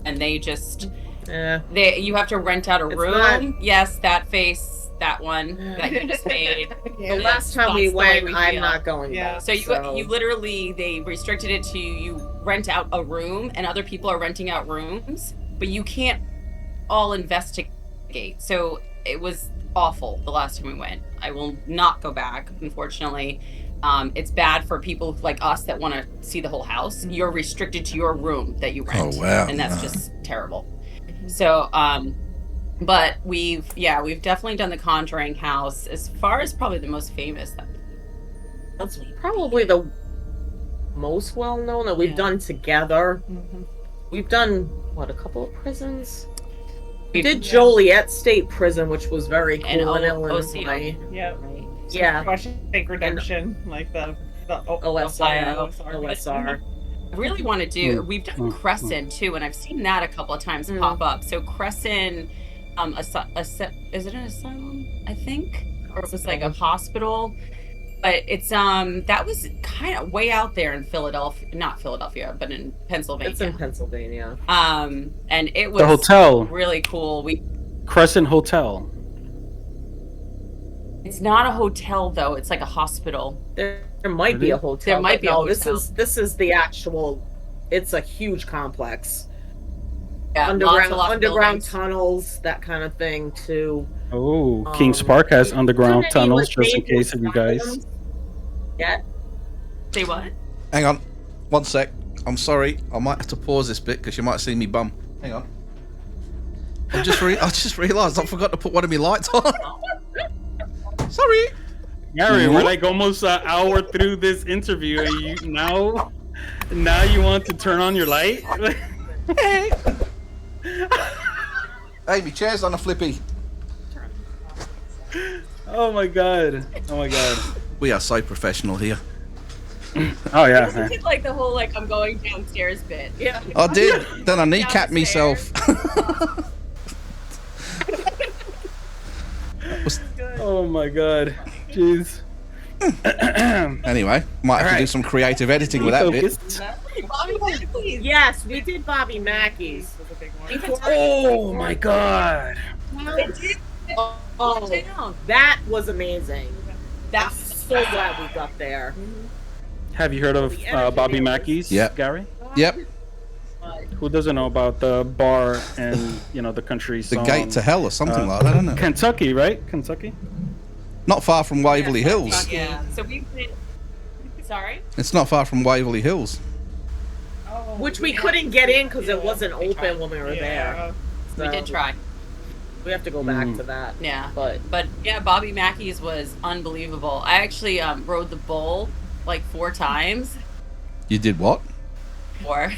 and they just Yeah. you have to rent out a It's room. not- Yes, that face, that one that you just made. Yeah. The last time we That's the way went, we I'm feel. not going Yeah. back. So you literally, they restricted it to you rent out a room, and other people are renting out rooms, but you can't all investigate. So it was awful the last time we went. I will not go back, unfortunately. It's bad for people like us that want to see the whole house. You're restricted to your room that you rent. Oh, wow. And that's just terrible. So, but we've definitely done the Conjuring house as far as probably the most famous. That's probably the most well known that we've Yeah. done together. Mhm. We've done a couple of prisons. We We've- did Joliet State Prison, which was very cool And in OCO. Illinois. Yep. Right. Yeah. Shawshank Redemption, like the OSR. OSR. OSR. I really want to do. Mm, We've done mm, Crescent too, and I've seen that a couple of times pop up. So Crescent, is it an asylum? I think, or it was like a hospital. But it's that was kind of way out there in Philadelphia, not Philadelphia, but in Pennsylvania. It's in Pennsylvania. And it was The hotel, really cool. Crescent Hotel. It's not a hotel though; it's like a hospital. There might be a hotel. There might be a no, hotel. This is the actual. It's a huge complex. Yeah, Underground lots of buildings. tunnels, that kind of thing too. Oh, Kings Park has underground Any, tunnels, like, just in major case of you guys. asylums yet? Say what? Hang on, one sec. I'm sorry. I might have to pause this bit because you might see me bum. Hang on. I just realised I forgot to put one of my lights on. Sorry. Gary, we're like almost an hour through this interview, and you now you want to turn on your light? Hey, my chair's on a flippy. Oh my god! Oh my god! We are so professional here. Oh yeah. I did like the whole like I'm going downstairs bit. Yeah. I did. Then I kneecapped Downstairs. myself. Oh my god! Jeez. Anyway, might have to do Alright. some creative editing with that bit. Focused. Yes, we did Bobby Mackey's. Was a big one. Oh my god! Oh, that was amazing. I'm so glad we got there. Have you heard of Bobby Mackey's? Yep. Gary? Yep, Who doesn't know about the bar and the country the song? gate to hell or something like that, isn't it? Kentucky, right? Kentucky. Not far from Waverly Hills. Yeah. So we've been. Sorry. It's not far from Waverly Hills. Oh, Which we yeah. couldn't get in because it wasn't We tried. open when we were there. We did So try. We have to go back to that. Yeah. But But yeah, Bobby Mackey's was unbelievable. I actually rode the bull like 4 times. You did what? 4.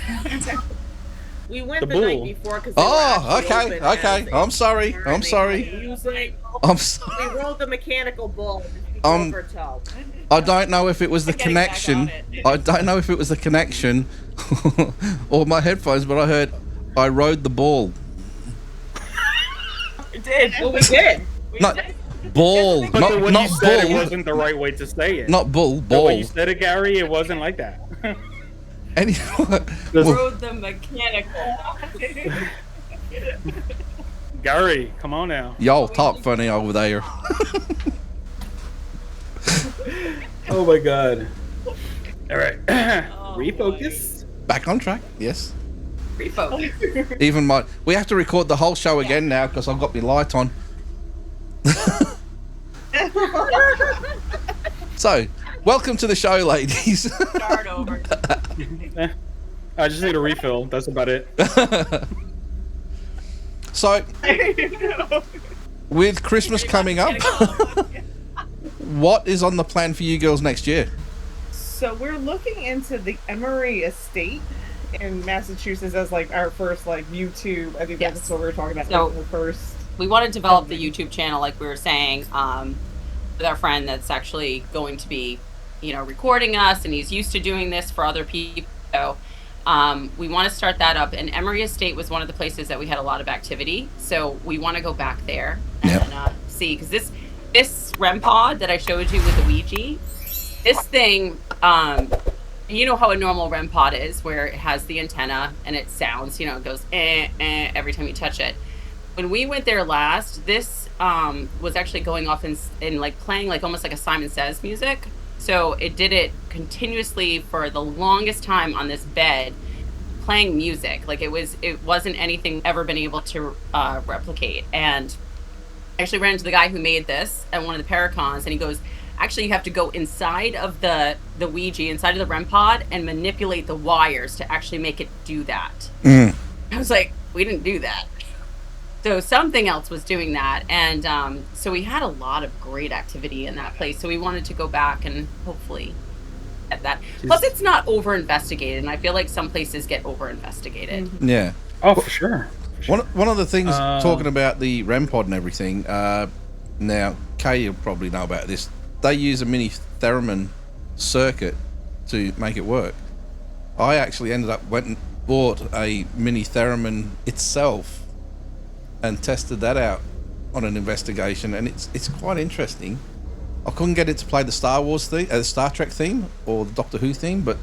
we went The the night bull. before because Oh, okay, okay. I'm sorry. I'm sorry. Music. I'm sorry. We rode the mechanical bull. Um, I don't know if it was the Getting back connection. on it. I don't know if it was the connection or my headphones, but I heard I rode the ball. We did. Well, we did. Not ball. But the way Not you said it bull. wasn't the right way to say it. Not bull. The way you Ball. said it, Gary, it wasn't like that. Any, Rode the mechanical. Gary, come on now. y'all talk funny over there. Oh my god. All right. Oh, Refocus. Back on track. Yes. Refocus. Even my. We have to record the whole show again now because I've got my light on. So, welcome to the show, ladies. Start over. I just need a refill. That's about it. So, with Christmas coming up, what is on the plan for you girls next year? So we're looking into the Emory Estate in Massachusetts as like our first like YouTube. I think Yes. that's what we were talking about. So- like, the first. We want to develop the YouTube channel, like we were saying, with our friend that's actually going to be, recording us, and he's used to doing this for other people. So we want to start that up. And Emory Estate was one of the places that we had a lot of activity. So we want to go back there and see, because this REM pod that I showed you with the Ouija, this thing, you know how a normal REM pod is, where it has the antenna and it sounds, it goes every time you touch it. When we went there last, this was actually going off in like playing like almost like a Simon Says music. So it did it continuously for the longest time on this bed, playing music. Like it wasn't anything ever been able to replicate. And I actually ran into the guy who made this at one of the Paracons, and he goes, actually you have to go inside of the Ouija, inside of the REM pod, and manipulate the wires to actually make it do that. I was like, we didn't do that. So something else was doing that. And so we had a lot of great activity in that place. So we wanted to go back and hopefully At that. Plus, it's not over investigated, and I feel like some places get over investigated. Yeah. Oh, for sure. One of the things talking about the REM pod and everything. Now, Kay, you'll probably know about this. They use a mini theremin circuit to make it work. I actually went and bought a mini theremin itself and tested that out on an investigation, and it's quite interesting. I couldn't get it to play the Star Wars theme, the Star Trek theme, or the Doctor Who theme, but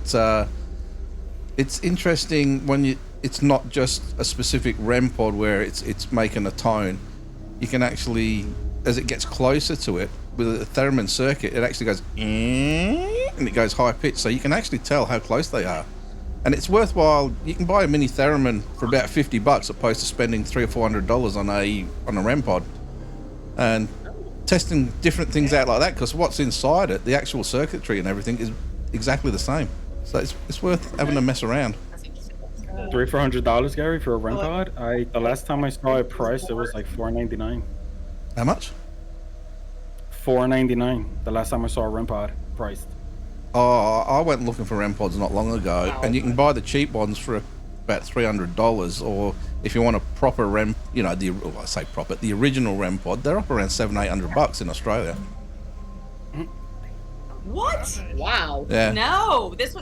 it's interesting when it's not just a specific REM pod where it's making a tone. You can actually, as it gets closer to it, with a theremin circuit, it actually goes and it goes high pitch, so you can actually tell how close they are. And it's worthwhile. You can buy a mini theremin for about $50 opposed to spending $300 or $400 on a REM pod. And testing different things out like that, because what's inside it, the actual circuitry and everything, is exactly the same. So it's worth having a mess around. $300-$400, Gary, for a REM pod. The last time I saw it priced, it was like $499. How much? $499. The last time I saw a REM pod priced. Oh, I went looking for REM pods not long ago, and you can buy the cheap ones for about $300, or if you want a proper REM, the original REM pod, they're up around $700-$800 in Australia. What? Wow. Yeah. No, this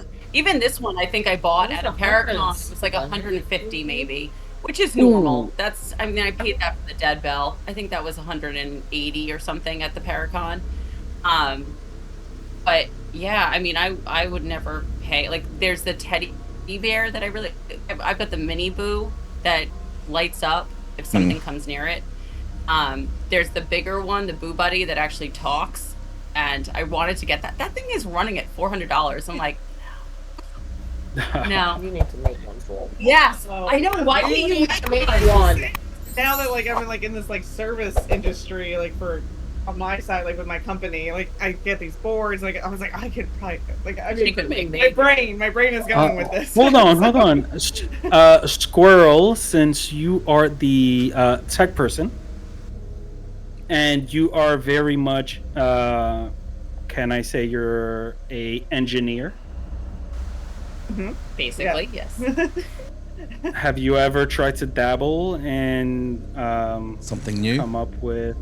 one I think I bought at a Paragon. It was like 150 maybe, which is normal. That's, I mean, I paid that for the dead bell. I think that was 180 or something at the Paragon. But yeah, I mean, I would never pay. Like, there's the teddy bear that I've got the mini boo that lights up if something comes near it. There's the bigger one, the Boo Buddy, that actually talks, and I wanted to get that. That thing is running at $400. I'm like, no. You need to make one for me. Yes, I know. Why can't you make one? Now that I'm in this service industry, on my side, with my company, I get these boards. I was like, I could probably, She could make my brain is going with this. Hold on. Squirrel, since you are the tech person, and you are very much, can I say you're a engineer? Basically, yes. Have you ever tried to dabble and something new? Come up with?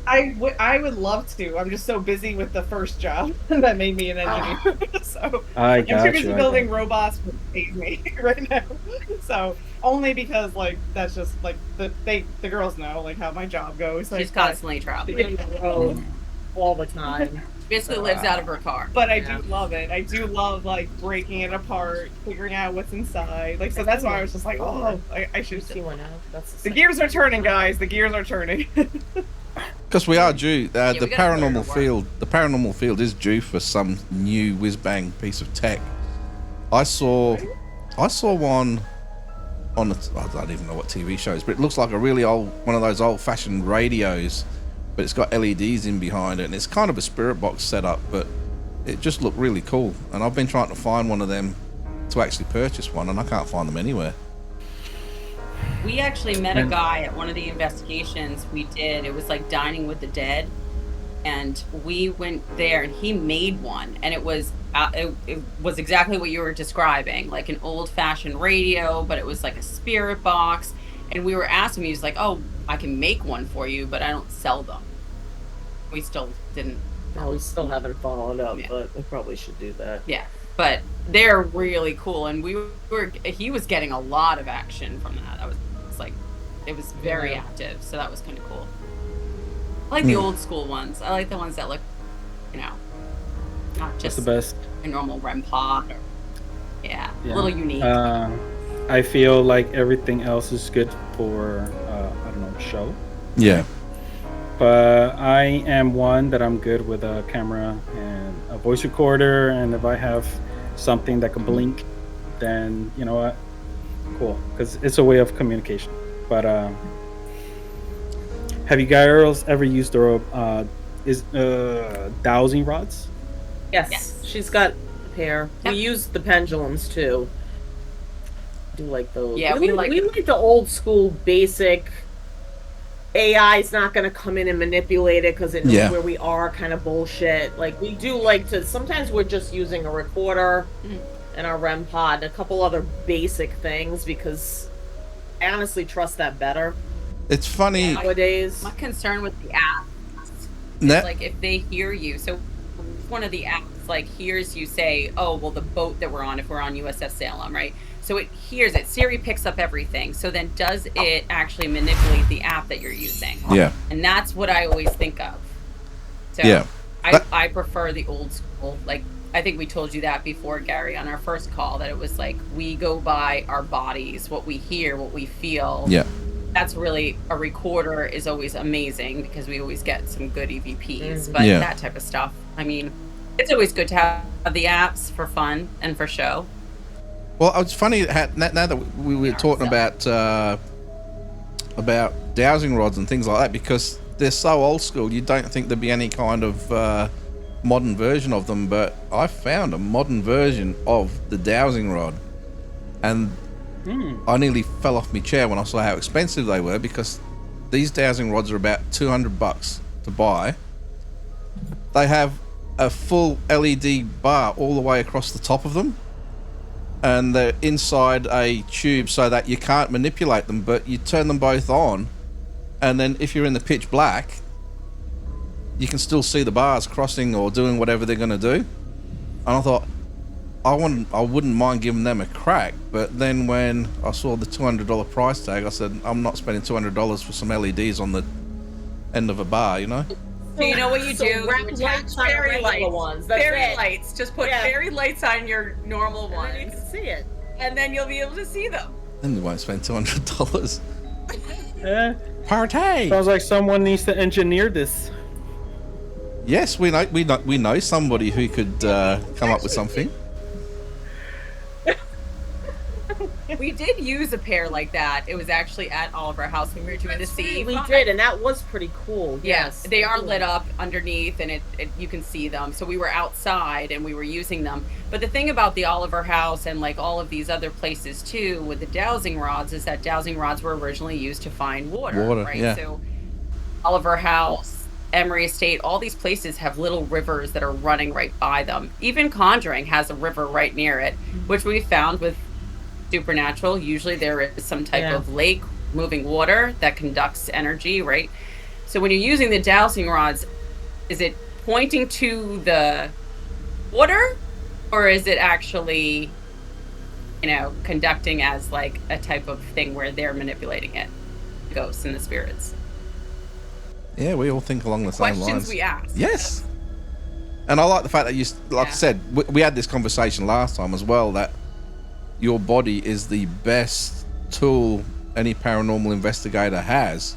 I would love to. I'm just so busy with the first job that made me an engineer. So I'm too busy building robots to pay me right now. So only because that's just the girls know how my job goes. She's constantly traveling all the time. Basically lives out of her car. But I do love it. I do love breaking it apart, figuring out what's inside. So that's why I was just I should see one out. The gears are turning, guys. The gears are turning. Because we are due. The paranormal field is due for some new whiz bang piece of tech. I saw one on I don't even know what TV shows, but it looks like a really old one of those old-fashioned radios, but it's got LEDs in behind it, and it's kind of a spirit box setup, but it just looked really cool. And I've been trying to find one of them to actually purchase one, and I can't find them anywhere. We actually met a guy at one of the investigations we did. It was Dining with the Dead, and we went there, and he made one, and it was exactly what you were describing, an old-fashioned radio, but it was a spirit box. And we were asking him, he was like, "Oh, I can make one for you, but I don't sell them." We still didn't. No, we still haven't followed up, but we probably should do that. Yeah, but they're really cool, and he was getting a lot of action from that. It was very active, so that was kind of cool. I like the old school ones. I like the ones that look, not just the best. A normal REM pod. A little unique. I feel like everything else is good for show. Yeah. But I am one that I'm good with a camera and a voice recorder, and if I have something that can blink, then you know what, cool, because it's a way of communication. But have you girls ever used dowsing rods? Yes. She's got a pair. Yep. We use the pendulums too. Do those? Yeah, we like the old school basic AI is not going to come in and manipulate it because it knows where we are, kind of bullshit. Like, we do like to, sometimes we're just using a recorder and our REM pod, and a couple other basic things, because I honestly trust that better. It's funny. Nowadays. My concern with the app is like if they hear you. So one of the apps like hears you say, oh, well, the boat that we're on, if we're on USS Salem, right? So it hears it. Siri picks up everything. So then does it actually manipulate the app that you're using? Yeah. And that's what I always think of. So yeah. I prefer the old school. Like, I think we told you that before, Gary, on our first call, that it was like we go by our bodies, what we hear, what we feel. Yeah. That's really, a recorder is always amazing because we always get some good EVPs. But that type of stuff, I mean, it's always good to have the apps for fun and for show. Well, it's funny now that we were talking about dowsing rods and things like that, because they're so old school, you don't think there'd be any kind of modern version of them, but I found a modern version of the dowsing rod, and I nearly fell off my chair when I saw how expensive they were, because these dowsing rods are about $200 to buy. They have a full LED bar all the way across the top of them, and they're inside a tube so that you can't manipulate them, but you turn them both on, and then if you're in the pitch black, you can still see the bars crossing or doing whatever they're going to do. And I thought, I wouldn't mind giving them a crack, but then when I saw the $200 price tag, I said, I'm not spending $200 for some LEDs on the end of a bar, you know? So you know what you do? You attach fairy lights. Fairy lights. Just put fairy lights on your normal ones. And you can see it. And then you'll be able to see them. Then you won't spend $200. Party! Sounds like someone needs to engineer this. Yes, we know somebody who could come up with something. We did use a pair like that. It was actually at Oliver House when we were doing the CE. We did, and that was pretty cool. Yes, they are lit up underneath, and it you can see them. So we were outside and we were using them. But the thing about the Oliver House and like all of these other places too with the dowsing rods is that dowsing rods were originally used to find water, right? Yeah. So Oliver House, Emory Estate, all these places have little rivers that are running right by them. Even Conjuring has a river right near it, which we found with Supernatural. Usually there is some type of lake, moving water that conducts energy, right? So when you're using the dowsing rods, is it pointing to the water, or is it actually, conducting as like a type of thing where they're manipulating it, the ghosts and the spirits? Yeah, we all think along the same lines. Questions we ask. Yes. And I like the fact that you, like I said, we had this conversation last time as well, that your body is the best tool any paranormal investigator has.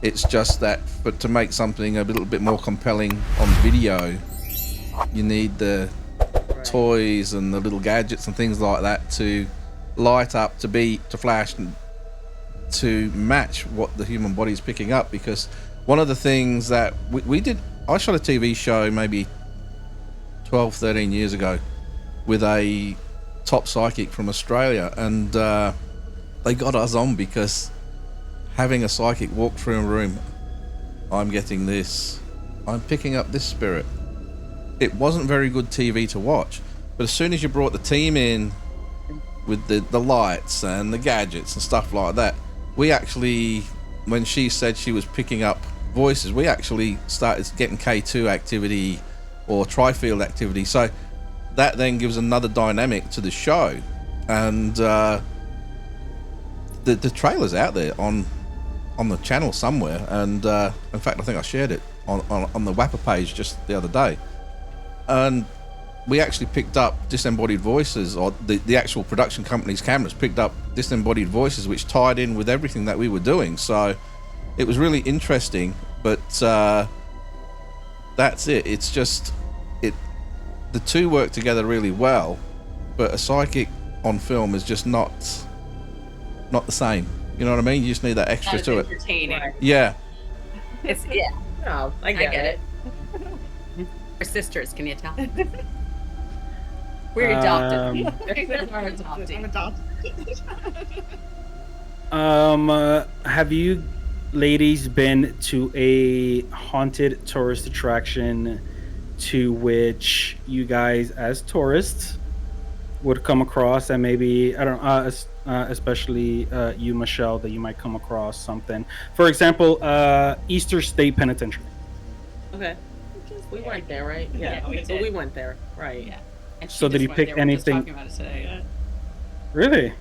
It's just that, but to make something a little bit more compelling on video, you need the toys and the little gadgets and things like that to light up, to flash, and to match what the human body is picking up. Because one of the things that we did, I shot a TV show maybe 12, 13 years ago with a top psychic from Australia, and they got us on because having a psychic walk through a room, I'm getting this, I'm picking up this spirit. It wasn't very good TV to watch, but as soon as you brought the team in with the lights and the gadgets and stuff like that, we actually, when she said she was picking up voices, we actually started getting K2 activity or tri-field activity. So that then gives another dynamic to the show. And the trailer's out there on the channel somewhere, and in fact I think I shared it on the WAPA page just the other day. And we actually picked up disembodied voices, or the actual production company's cameras picked up disembodied voices, which tied in with everything that we were doing. So it was really interesting. But that's it. It's just the two work together really well, but a psychic on film is just not the same. You know what I mean? You just need that extra to it. Entertaining. Yeah. It's Oh, I get it. We're sisters, can you tell? We're adopted. We're adopted. I'm adopted. Have you ladies been to a haunted tourist attraction to which you guys, as tourists, would come across, and maybe I don't know, especially you, Michelle, that you might come across something. For example, Easter State Penitentiary. Okay. We weren't there, right? Yeah, we So did. we went there, right? Yeah. And So did just you went pick there. We were just anything? talking about it today. Yeah. Really?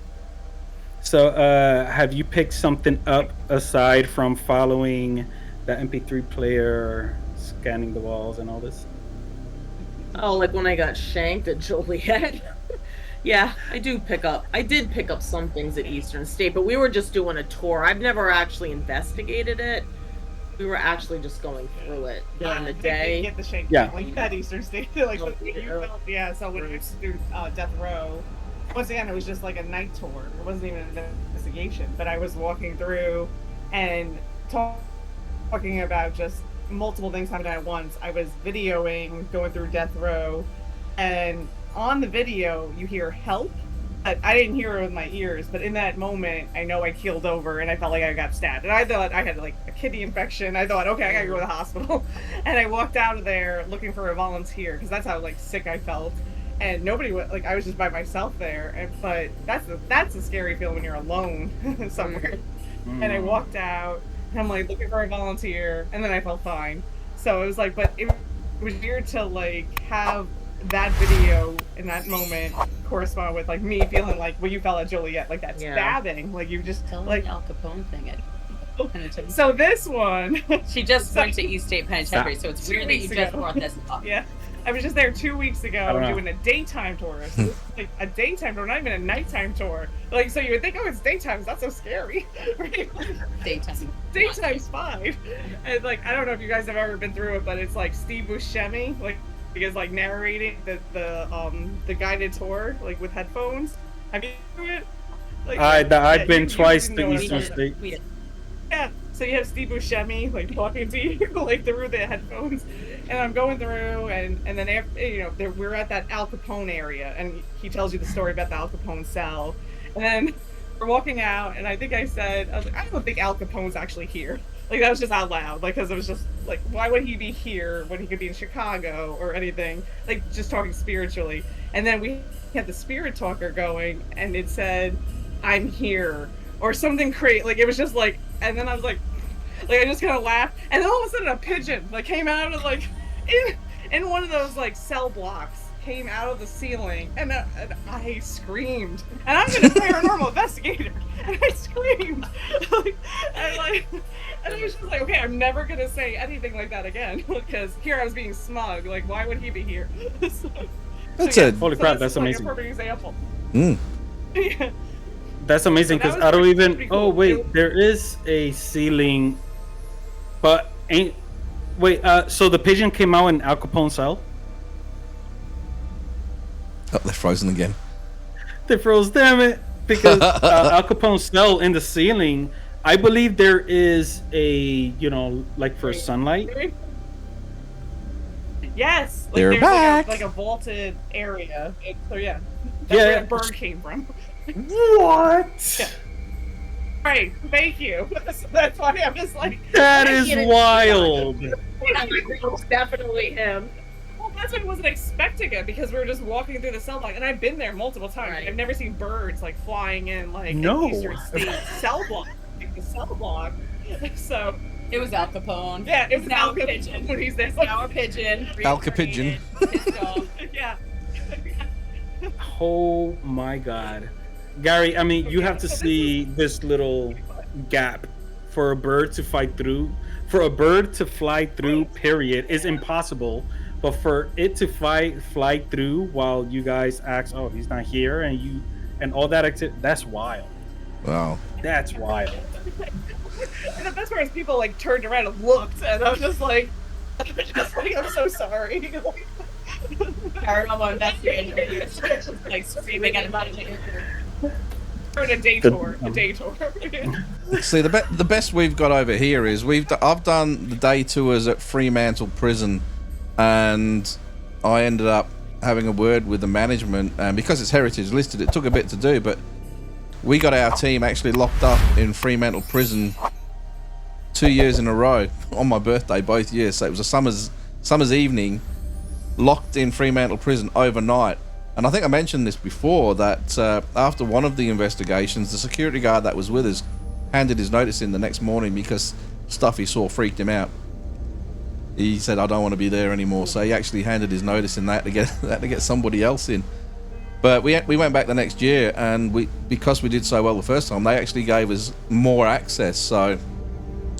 So, have you picked something up aside from following the MP3 player, scanning the walls, and all this? Oh, like when I got shanked at Joliet. Yeah, I did pick up some things at Eastern State, but we were just doing a tour. I've never actually investigated it. We were actually just going through it during the day. Get the shake. Yeah. Like at Eastern State. Like you felt, yeah. So when we used to do Death Row, once again it was just like a night tour. It wasn't even an investigation, but I was walking through and talking about just multiple things happening at once. I was videoing going through Death Row, and on the video you hear help. I didn't hear it with my ears, but in that moment, I know I keeled over and I felt like I got stabbed. And I thought I had like a kidney infection. I thought, okay, I gotta go to the hospital. And I walked out of there looking for a volunteer because that's how like sick I felt. And nobody was like, I was just by myself there. But that's a scary feeling when you're alone somewhere. And I walked out and I'm like looking for a volunteer, and then I felt fine. So it was like, but it was weird to like have that video in that moment correspond with like me feeling like what you felt at Joliet, like that stabbing, like you just Tell like me the Al Capone thing. So this one, she just went to East State Penitentiary, so it's 2 weird that you weeks just ago. brought this up. Yeah, I was just there 2 weeks ago doing a daytime tour. So this is like a daytime tour, not even a nighttime tour. Like, so you would think, oh, it's daytime. It's not so scary. Right? Daytime's fine. And like, I don't know if you guys have ever been through it, but it's like Steve Buscemi, like. Because like narrating the guided tour like with headphones. Have you seen it? Like, I've been twice to Eastern State. Yeah, so you have Steve Buscemi like talking to you like through the headphones, and I'm going through, and then after, we're at that Al Capone area, and he tells you the story about the Al Capone cell, and then we're walking out, and I think I said, I don't think Al Capone's actually here. Like, that was just out loud, like, because it was just, like, why would he be here when he could be in Chicago or anything? Like, just talking spiritually. And then we had the spirit talker going, and it said, I'm here, or something crazy. Like, it was just like, and then I was like I just kind of laughed, and then all of a sudden a pigeon, like, came out of, like, in one of those, like, cell blocks, came out of the ceiling, and I screamed. And I'm a paranormal investigator, and I screamed. And I was just like, okay, I'm never gonna say anything like that again, because here I was being smug. Like, why would he be here? Holy crap, that's amazing. Like a perfect example. Yeah. That's amazing, because I don't even. Cool. Oh wait, there is a ceiling, but ain't. Wait, so the pigeon came out in Al Capone's cell? Oh, they're frozen again. They froze, damn it! Because Al Capone's cell in the ceiling, I believe there is a, like for sunlight. Yes, like they're there's back. Like a vaulted area. So yeah, that's where the bird came from. What? Yeah. Right, thank you. That's why I was like, that is wild. It's definitely him. Well, that's why I wasn't expecting it, because we were just walking through the cell block, and I've been there multiple times. Right. I've never seen birds like flying in like No. an Eastern State cell block, like the cell block. So it was Al Capone. Yeah, it was now Al Capone when he's there. Now a pigeon. Al Capigeon. Yeah. Oh my god. Gary, I mean, you have to see this little gap for a bird to fly through. For a bird to fly through, period, is impossible. But for it to fly through while you guys ask, oh, he's not here, and all that activity, that's wild. Wow. That's wild. And the best part is people like turned around and looked, and I was just like I'm so sorry. Paranormal investigator, like screaming at about it. Or a day tour. See, the best we've got over here is I've done the day tours at Fremantle Prison, and I ended up having a word with the management, and because it's heritage listed, it took a bit to do, but we got our team actually locked up in Fremantle Prison 2 years in a row on my birthday, both years. So it was a summer's evening, locked in Fremantle prison overnight. And I think I mentioned this before, that after one of the investigations, the security guard that was with us handed his notice in the next morning because stuff he saw freaked him out. He said, I don't want to be there anymore. So he actually handed his notice in that to get somebody else in. But we went back the next year, and because we did so well the first time, they actually gave us more access. So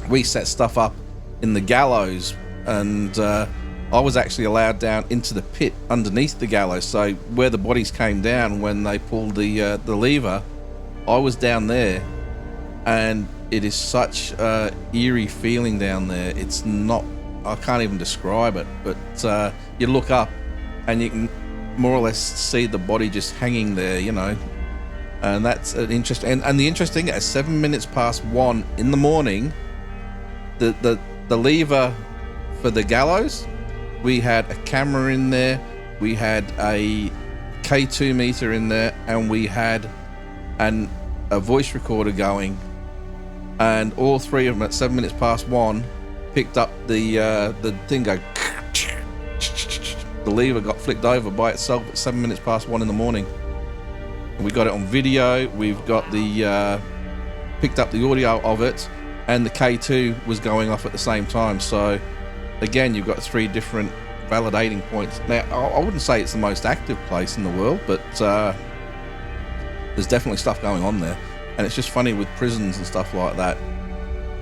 we set stuff up in the gallows, and I was actually allowed down into the pit underneath the gallows. So where the bodies came down when they pulled the lever, I was down there, and it is such a eerie feeling down there. It's not, I can't even describe it, but you look up and you can more or less see the body just hanging there, you know. And that's an interesting, and the interesting, at 7 minutes past 1 in the morning, the lever for the gallows, we had a camera in there, we had a K2 meter in there, and we had a voice recorder going, and all three of them at 7 minutes past 1 picked up the thing go. The lever got flicked over by itself at 7 minutes past 1 in the morning. And we got it on video. We've got picked up the audio of it, and the K2 was going off at the same time. So again, you've got 3 different validating points. Now, I wouldn't say it's the most active place in the world, but there's definitely stuff going on there. And it's just funny with prisons and stuff like that,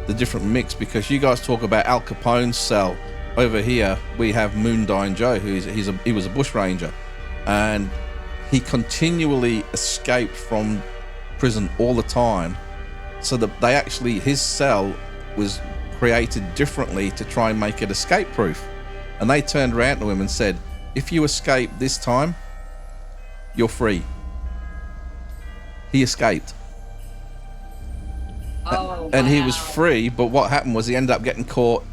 the different mix, because you guys talk about Al Capone's cell. Over here we have Moondyne Joe, who he was a bushranger, and he continually escaped from prison all the time. So that his cell was created differently to try and make it escape proof. And they turned around to him and said, if you escape this time, you're free. He escaped. Oh, and wow. He was free, but what happened was he ended up getting caught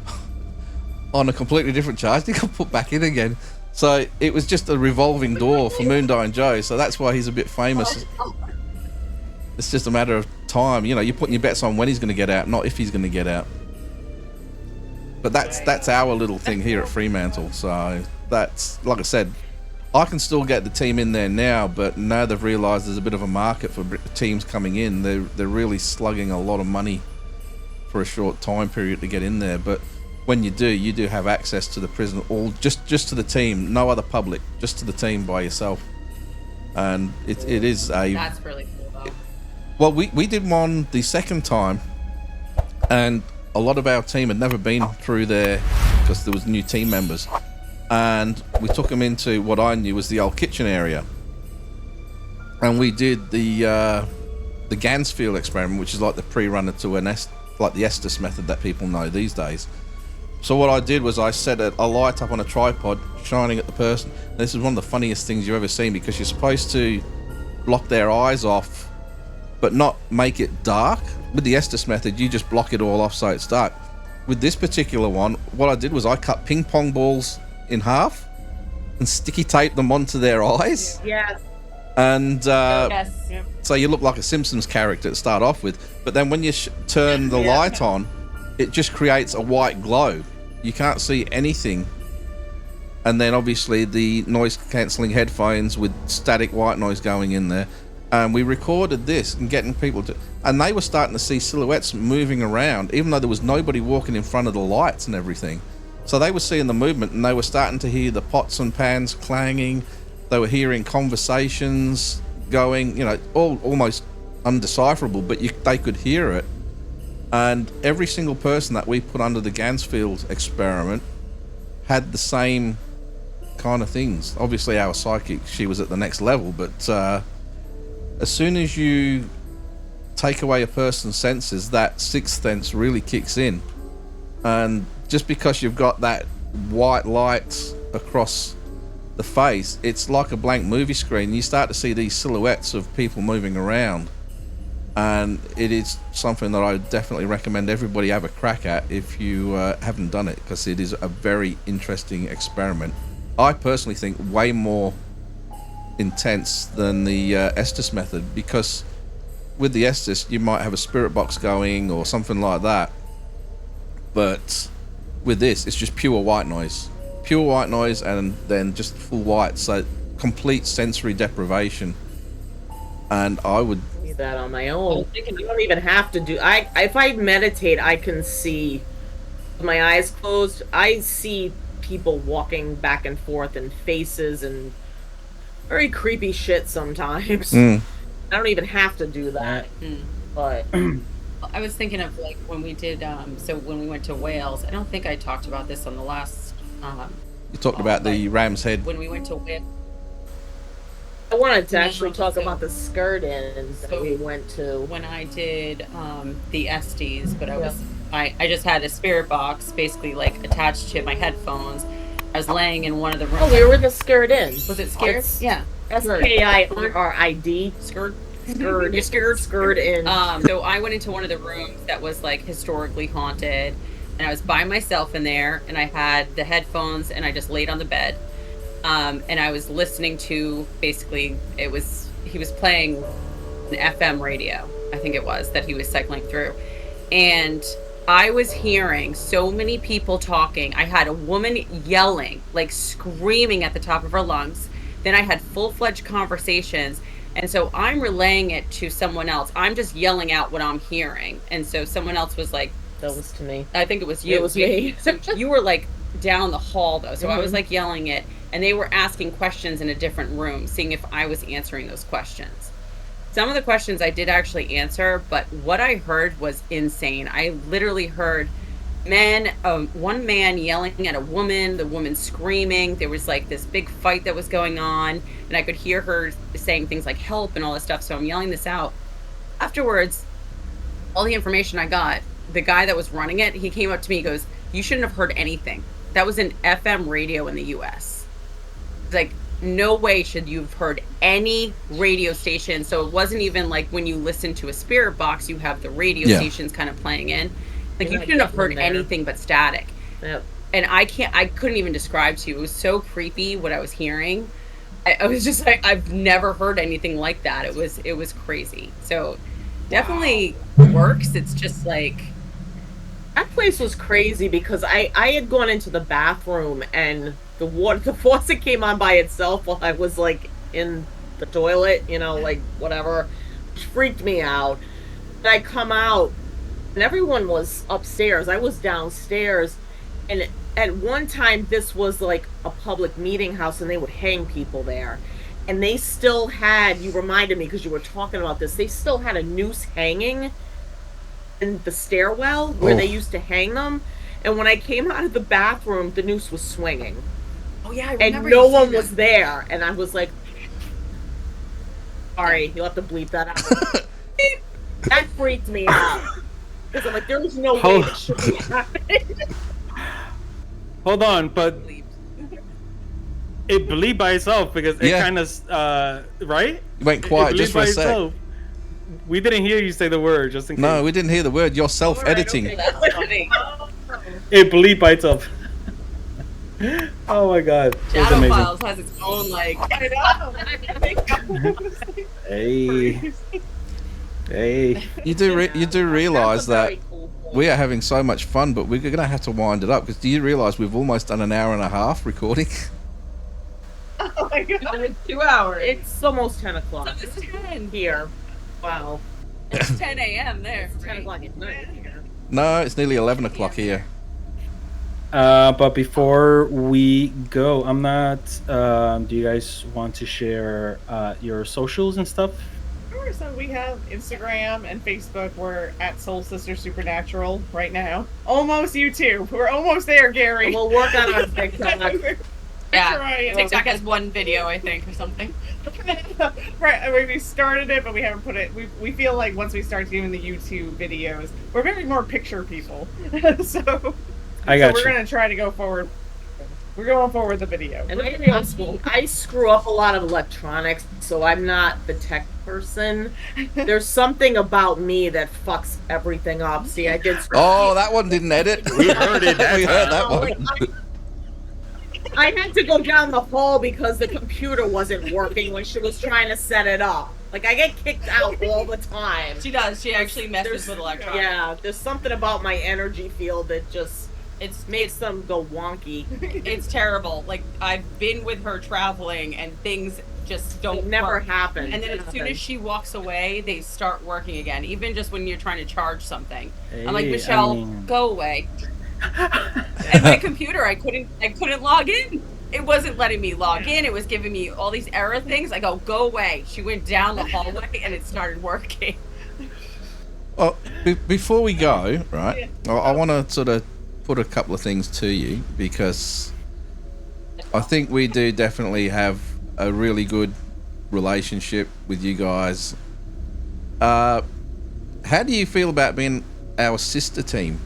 on a completely different charge. He got put back in again. So it was just a revolving door for Moondyne Joe. So that's why he's a bit famous. It's just a matter of time. You know, you're putting your bets on when he's going to get out, not if he's going to get out. But that's our little thing here at Fremantle. So that's, like I said, I can still get the team in there now, but now they've realised there's a bit of a market for teams coming in. They're really slugging a lot of money for a short time period to get in there. But when you do have access to the prison, all just to the team, no other public, just to the team by yourself. And it is a... That's really cool, though. Well, we did one the second time, and a lot of our team had never been through there because there was new team members. And we took them into what I knew was the old kitchen area. And we did the Gansfield experiment, which is like the pre-runner to like the Estes method that people know these days. So what I did was I set a light up on a tripod, shining at the person. And this is one of the funniest things you've ever seen, because you're supposed to block their eyes off, but not make it dark. With the Estes method, you just block it all off so it's dark. With this particular one, what I did was I cut ping pong balls in half and sticky taped them onto their eyes. Yes. And Yes. so you look like a Simpsons character to start off with, but then when you turn the light on, it just creates a white glow. You can't see anything. And then obviously the noise cancelling headphones with static white noise going in there. And we recorded this and getting people to, and they were starting to see silhouettes moving around, even though there was nobody walking in front of the lights and everything. So they were seeing the movement, and they were starting to hear the pots and pans clanging. They were hearing conversations going, you know, all almost undecipherable, but they could hear it. And every single person that we put under the Gansfield experiment had the same kind of things. Obviously our psychic, she was at the next level, but as soon as you take away a person's senses, that sixth sense really kicks in. And just because you've got that white light across the face, it's like a blank movie screen. You start to see these silhouettes of people moving around, and it is something that I definitely recommend everybody have a crack at if you haven't done it, because it is a very interesting experiment. I personally think way more intense than the Estes method, because with the Estes you might have a spirit box going or something like that, But with this, it's just pure white noise. Pure white noise and then just full white. So complete sensory deprivation. And I would do that on my own. You don't even have to do. If I meditate, I can see with my eyes closed. I see people walking back and forth and faces and very creepy shit sometimes. I don't even have to do that. But I was thinking of like when we did so when we went to Wales. I don't think I talked about this on the last you talked about the Ram's Head. When we went to Wales. I wanted to actually talk about the skirt ins that we went to. When I did the Estes, but I just had a spirit box basically like attached to my headphones. I was laying in one of the rooms. Oh, we were in the skirt in. Was it skirt? Yeah. SKIRID. Skirt. You're scared. Skirt in. So I went into one of the rooms that was like historically haunted, and I was by myself in there, and I had the headphones, and I just laid on the bed. And I was listening to, basically, he was playing an FM radio, I think it was, that he was cycling through. And I was hearing so many people talking. I had a woman yelling, like screaming at the top of her lungs. Then I had full-fledged conversations. And so I'm relaying it to someone else. I'm just yelling out what I'm hearing. And so someone else was like... That was to me. I think it was you. It was me. So you were like down the hall, though. So I was like yelling it. And they were asking questions in a different room, seeing if I was answering those questions. Some of the questions I did actually answer, but what I heard was insane. I literally heard one man yelling at a woman, the woman screaming. There was like this big fight that was going on, and I could hear her saying things like help and all this stuff. So I'm yelling this out. Afterwards, all the information I got, the guy that was running it, he came up to me, he goes, "You shouldn't have heard anything. That was an FM radio in the US. Like, no way should you have heard any radio station." So it wasn't even like when you listen to a spirit box, you have the radio stations kind of playing in. Like, you shouldn't have heard anything but static. Yep. And I couldn't even describe to you. It was so creepy what I was hearing. I was just like, I've never heard anything like that. It was crazy. So definitely works. It's just like, that place was crazy because I had gone into the bathroom and the faucet came on by itself while I was like in the toilet, like whatever, which freaked me out. And I come out and everyone was upstairs. I was downstairs, and at one time this was like a public meeting house and they would hang people there. And they still had, you reminded me because you were talking about this, they still had a noose hanging in the stairwell where they used to hang them. And when I came out of the bathroom, the noose was swinging. Oh yeah, I remember. And no one was there, and I was like, sorry, you'll have to bleep that out. That freaked me out. Because I'm like, there was no way this should be happening. Hold on, but it bleeped by itself because it kind of, right? You went quiet just for a sec. We didn't hear you say the word, just in case. No, we didn't hear the word. You're self-editing. Okay, that's funny. It bleeped by itself. Oh my god. Shadow Files has its own like. I know. Hey. You do realize that we are having so much fun, but we're gonna have to wind it up because do you realize we've almost done an hour and a half recording? Oh my god, it's 2 hours. It's almost 10 o'clock. So it's 10 here. Wow. It's 10 a.m. there. It's 10 o'clock at night here. No, it's nearly 11 o'clock here. But before we go, I'm not. Do you guys want to share your socials and stuff? Sure. So we have Instagram and Facebook. We're at Soul Sister Supernatural right now. Almost YouTube. We're almost there, Gary. And we'll work on our TikTok. Yeah, TikTok has one video, I think, or something. Right, I mean, we started it, but we haven't put it. We feel like once we start doing the YouTube videos, we're very more picture people. so we're gonna try to go forward. We're going forward with the video. And I screw up a lot of electronics, so I'm not the tech person. There's something about me that fucks everything up. See, I did. Oh, that one didn't edit. We heard it. We heard that one. I had to go down the hall because the computer wasn't working when she was trying to set it up. Like, I get kicked out all the time. She does. She actually messes with electronics. Yeah, there's something about my energy field that just makes them go wonky. It's terrible. Like, I've been with her traveling, and things just don't never work. happen. And then as soon as she walks away, they start working again. Even just when you're trying to charge something. I'm like, Michelle, go away. And my computer, I couldn't log in. It wasn't letting me log in. It was giving me all these error things. I go away. She went down the hallway and it started working. Well, before we go, right, I want to sort of put a couple of things to you, because I think we do definitely have a really good relationship with you guys. How do you feel about being our sister team?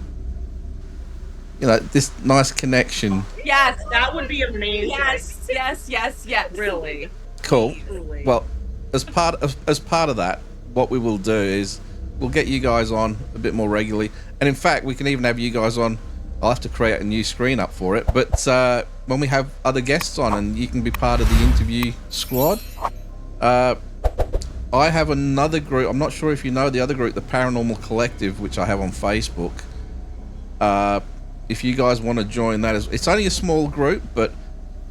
You know, this nice connection. Yes, that would be amazing. Yes. Really. Cool. Well, as part of that, what we will do is we'll get you guys on a bit more regularly, and in fact, we can even have you guys on. I'll have to create a new screen up for it, but when we have other guests on, and you can be part of the interview squad. I have another group. I'm not sure if you know the other group, the Paranormal Collective, which I have on Facebook. If you guys want to join that, it's only a small group, but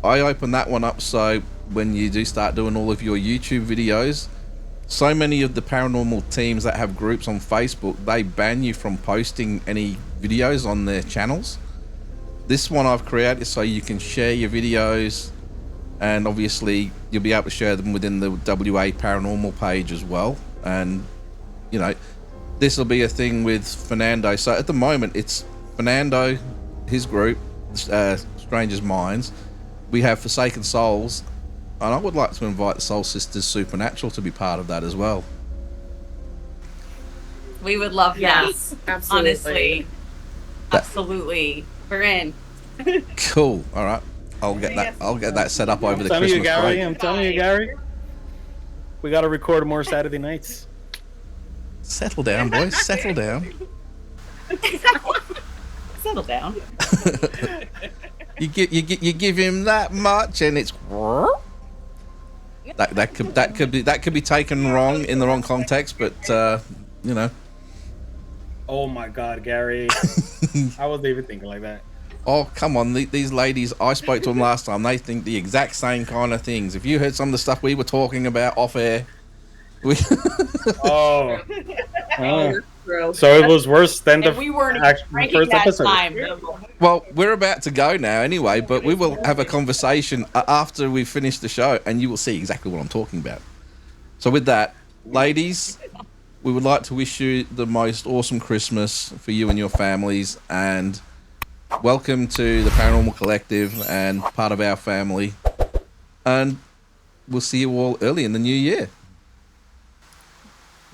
I open that one up so when you do start doing all of your YouTube videos, so many of the paranormal teams that have groups on Facebook, they ban you from posting any videos on their channels. This one I've created so you can share your videos, and obviously you'll be able to share them within the WA Paranormal page as well. And you know, this will be a thing with Fernando. So at the moment it's Fernando, his group, Strangers Minds. We have Forsaken Souls, and I would like to invite the Soul Sisters Supernatural to be part of that as well. We would love that. Yes, absolutely. Honestly, absolutely, we're in. Cool. All right, I'll get that set up over the Christmas break. I'm telling you, Gary. We got to record more Saturday nights. Settle down, boys. Settle down. Settle down. You give him that much, and it's that could be taken wrong in the wrong context, but you know. Oh my God, Gary! I wasn't even thinking like that. Oh come on, these ladies! I spoke to them last time. They think the exact same kind of things. If you heard some of the stuff we were talking about off air, oh. So it was worse than the we weren't first episode. Time. Well, we're about to go now anyway, but we will have a conversation after we finish the show, and you will see exactly what I'm talking about. So with that, ladies, we would like to wish you the most awesome Christmas for you and your families, and welcome to the Paranormal Collective and part of our family. And we'll see you all early in the new year.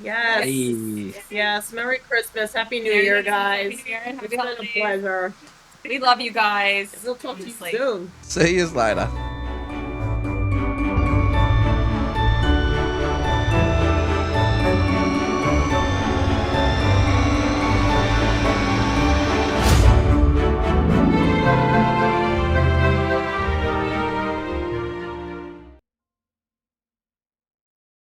Yes. Hey. Yes. Merry Christmas. Happy New Year, guys. It's been a pleasure. We love you guys. We'll talk to you soon. See you later.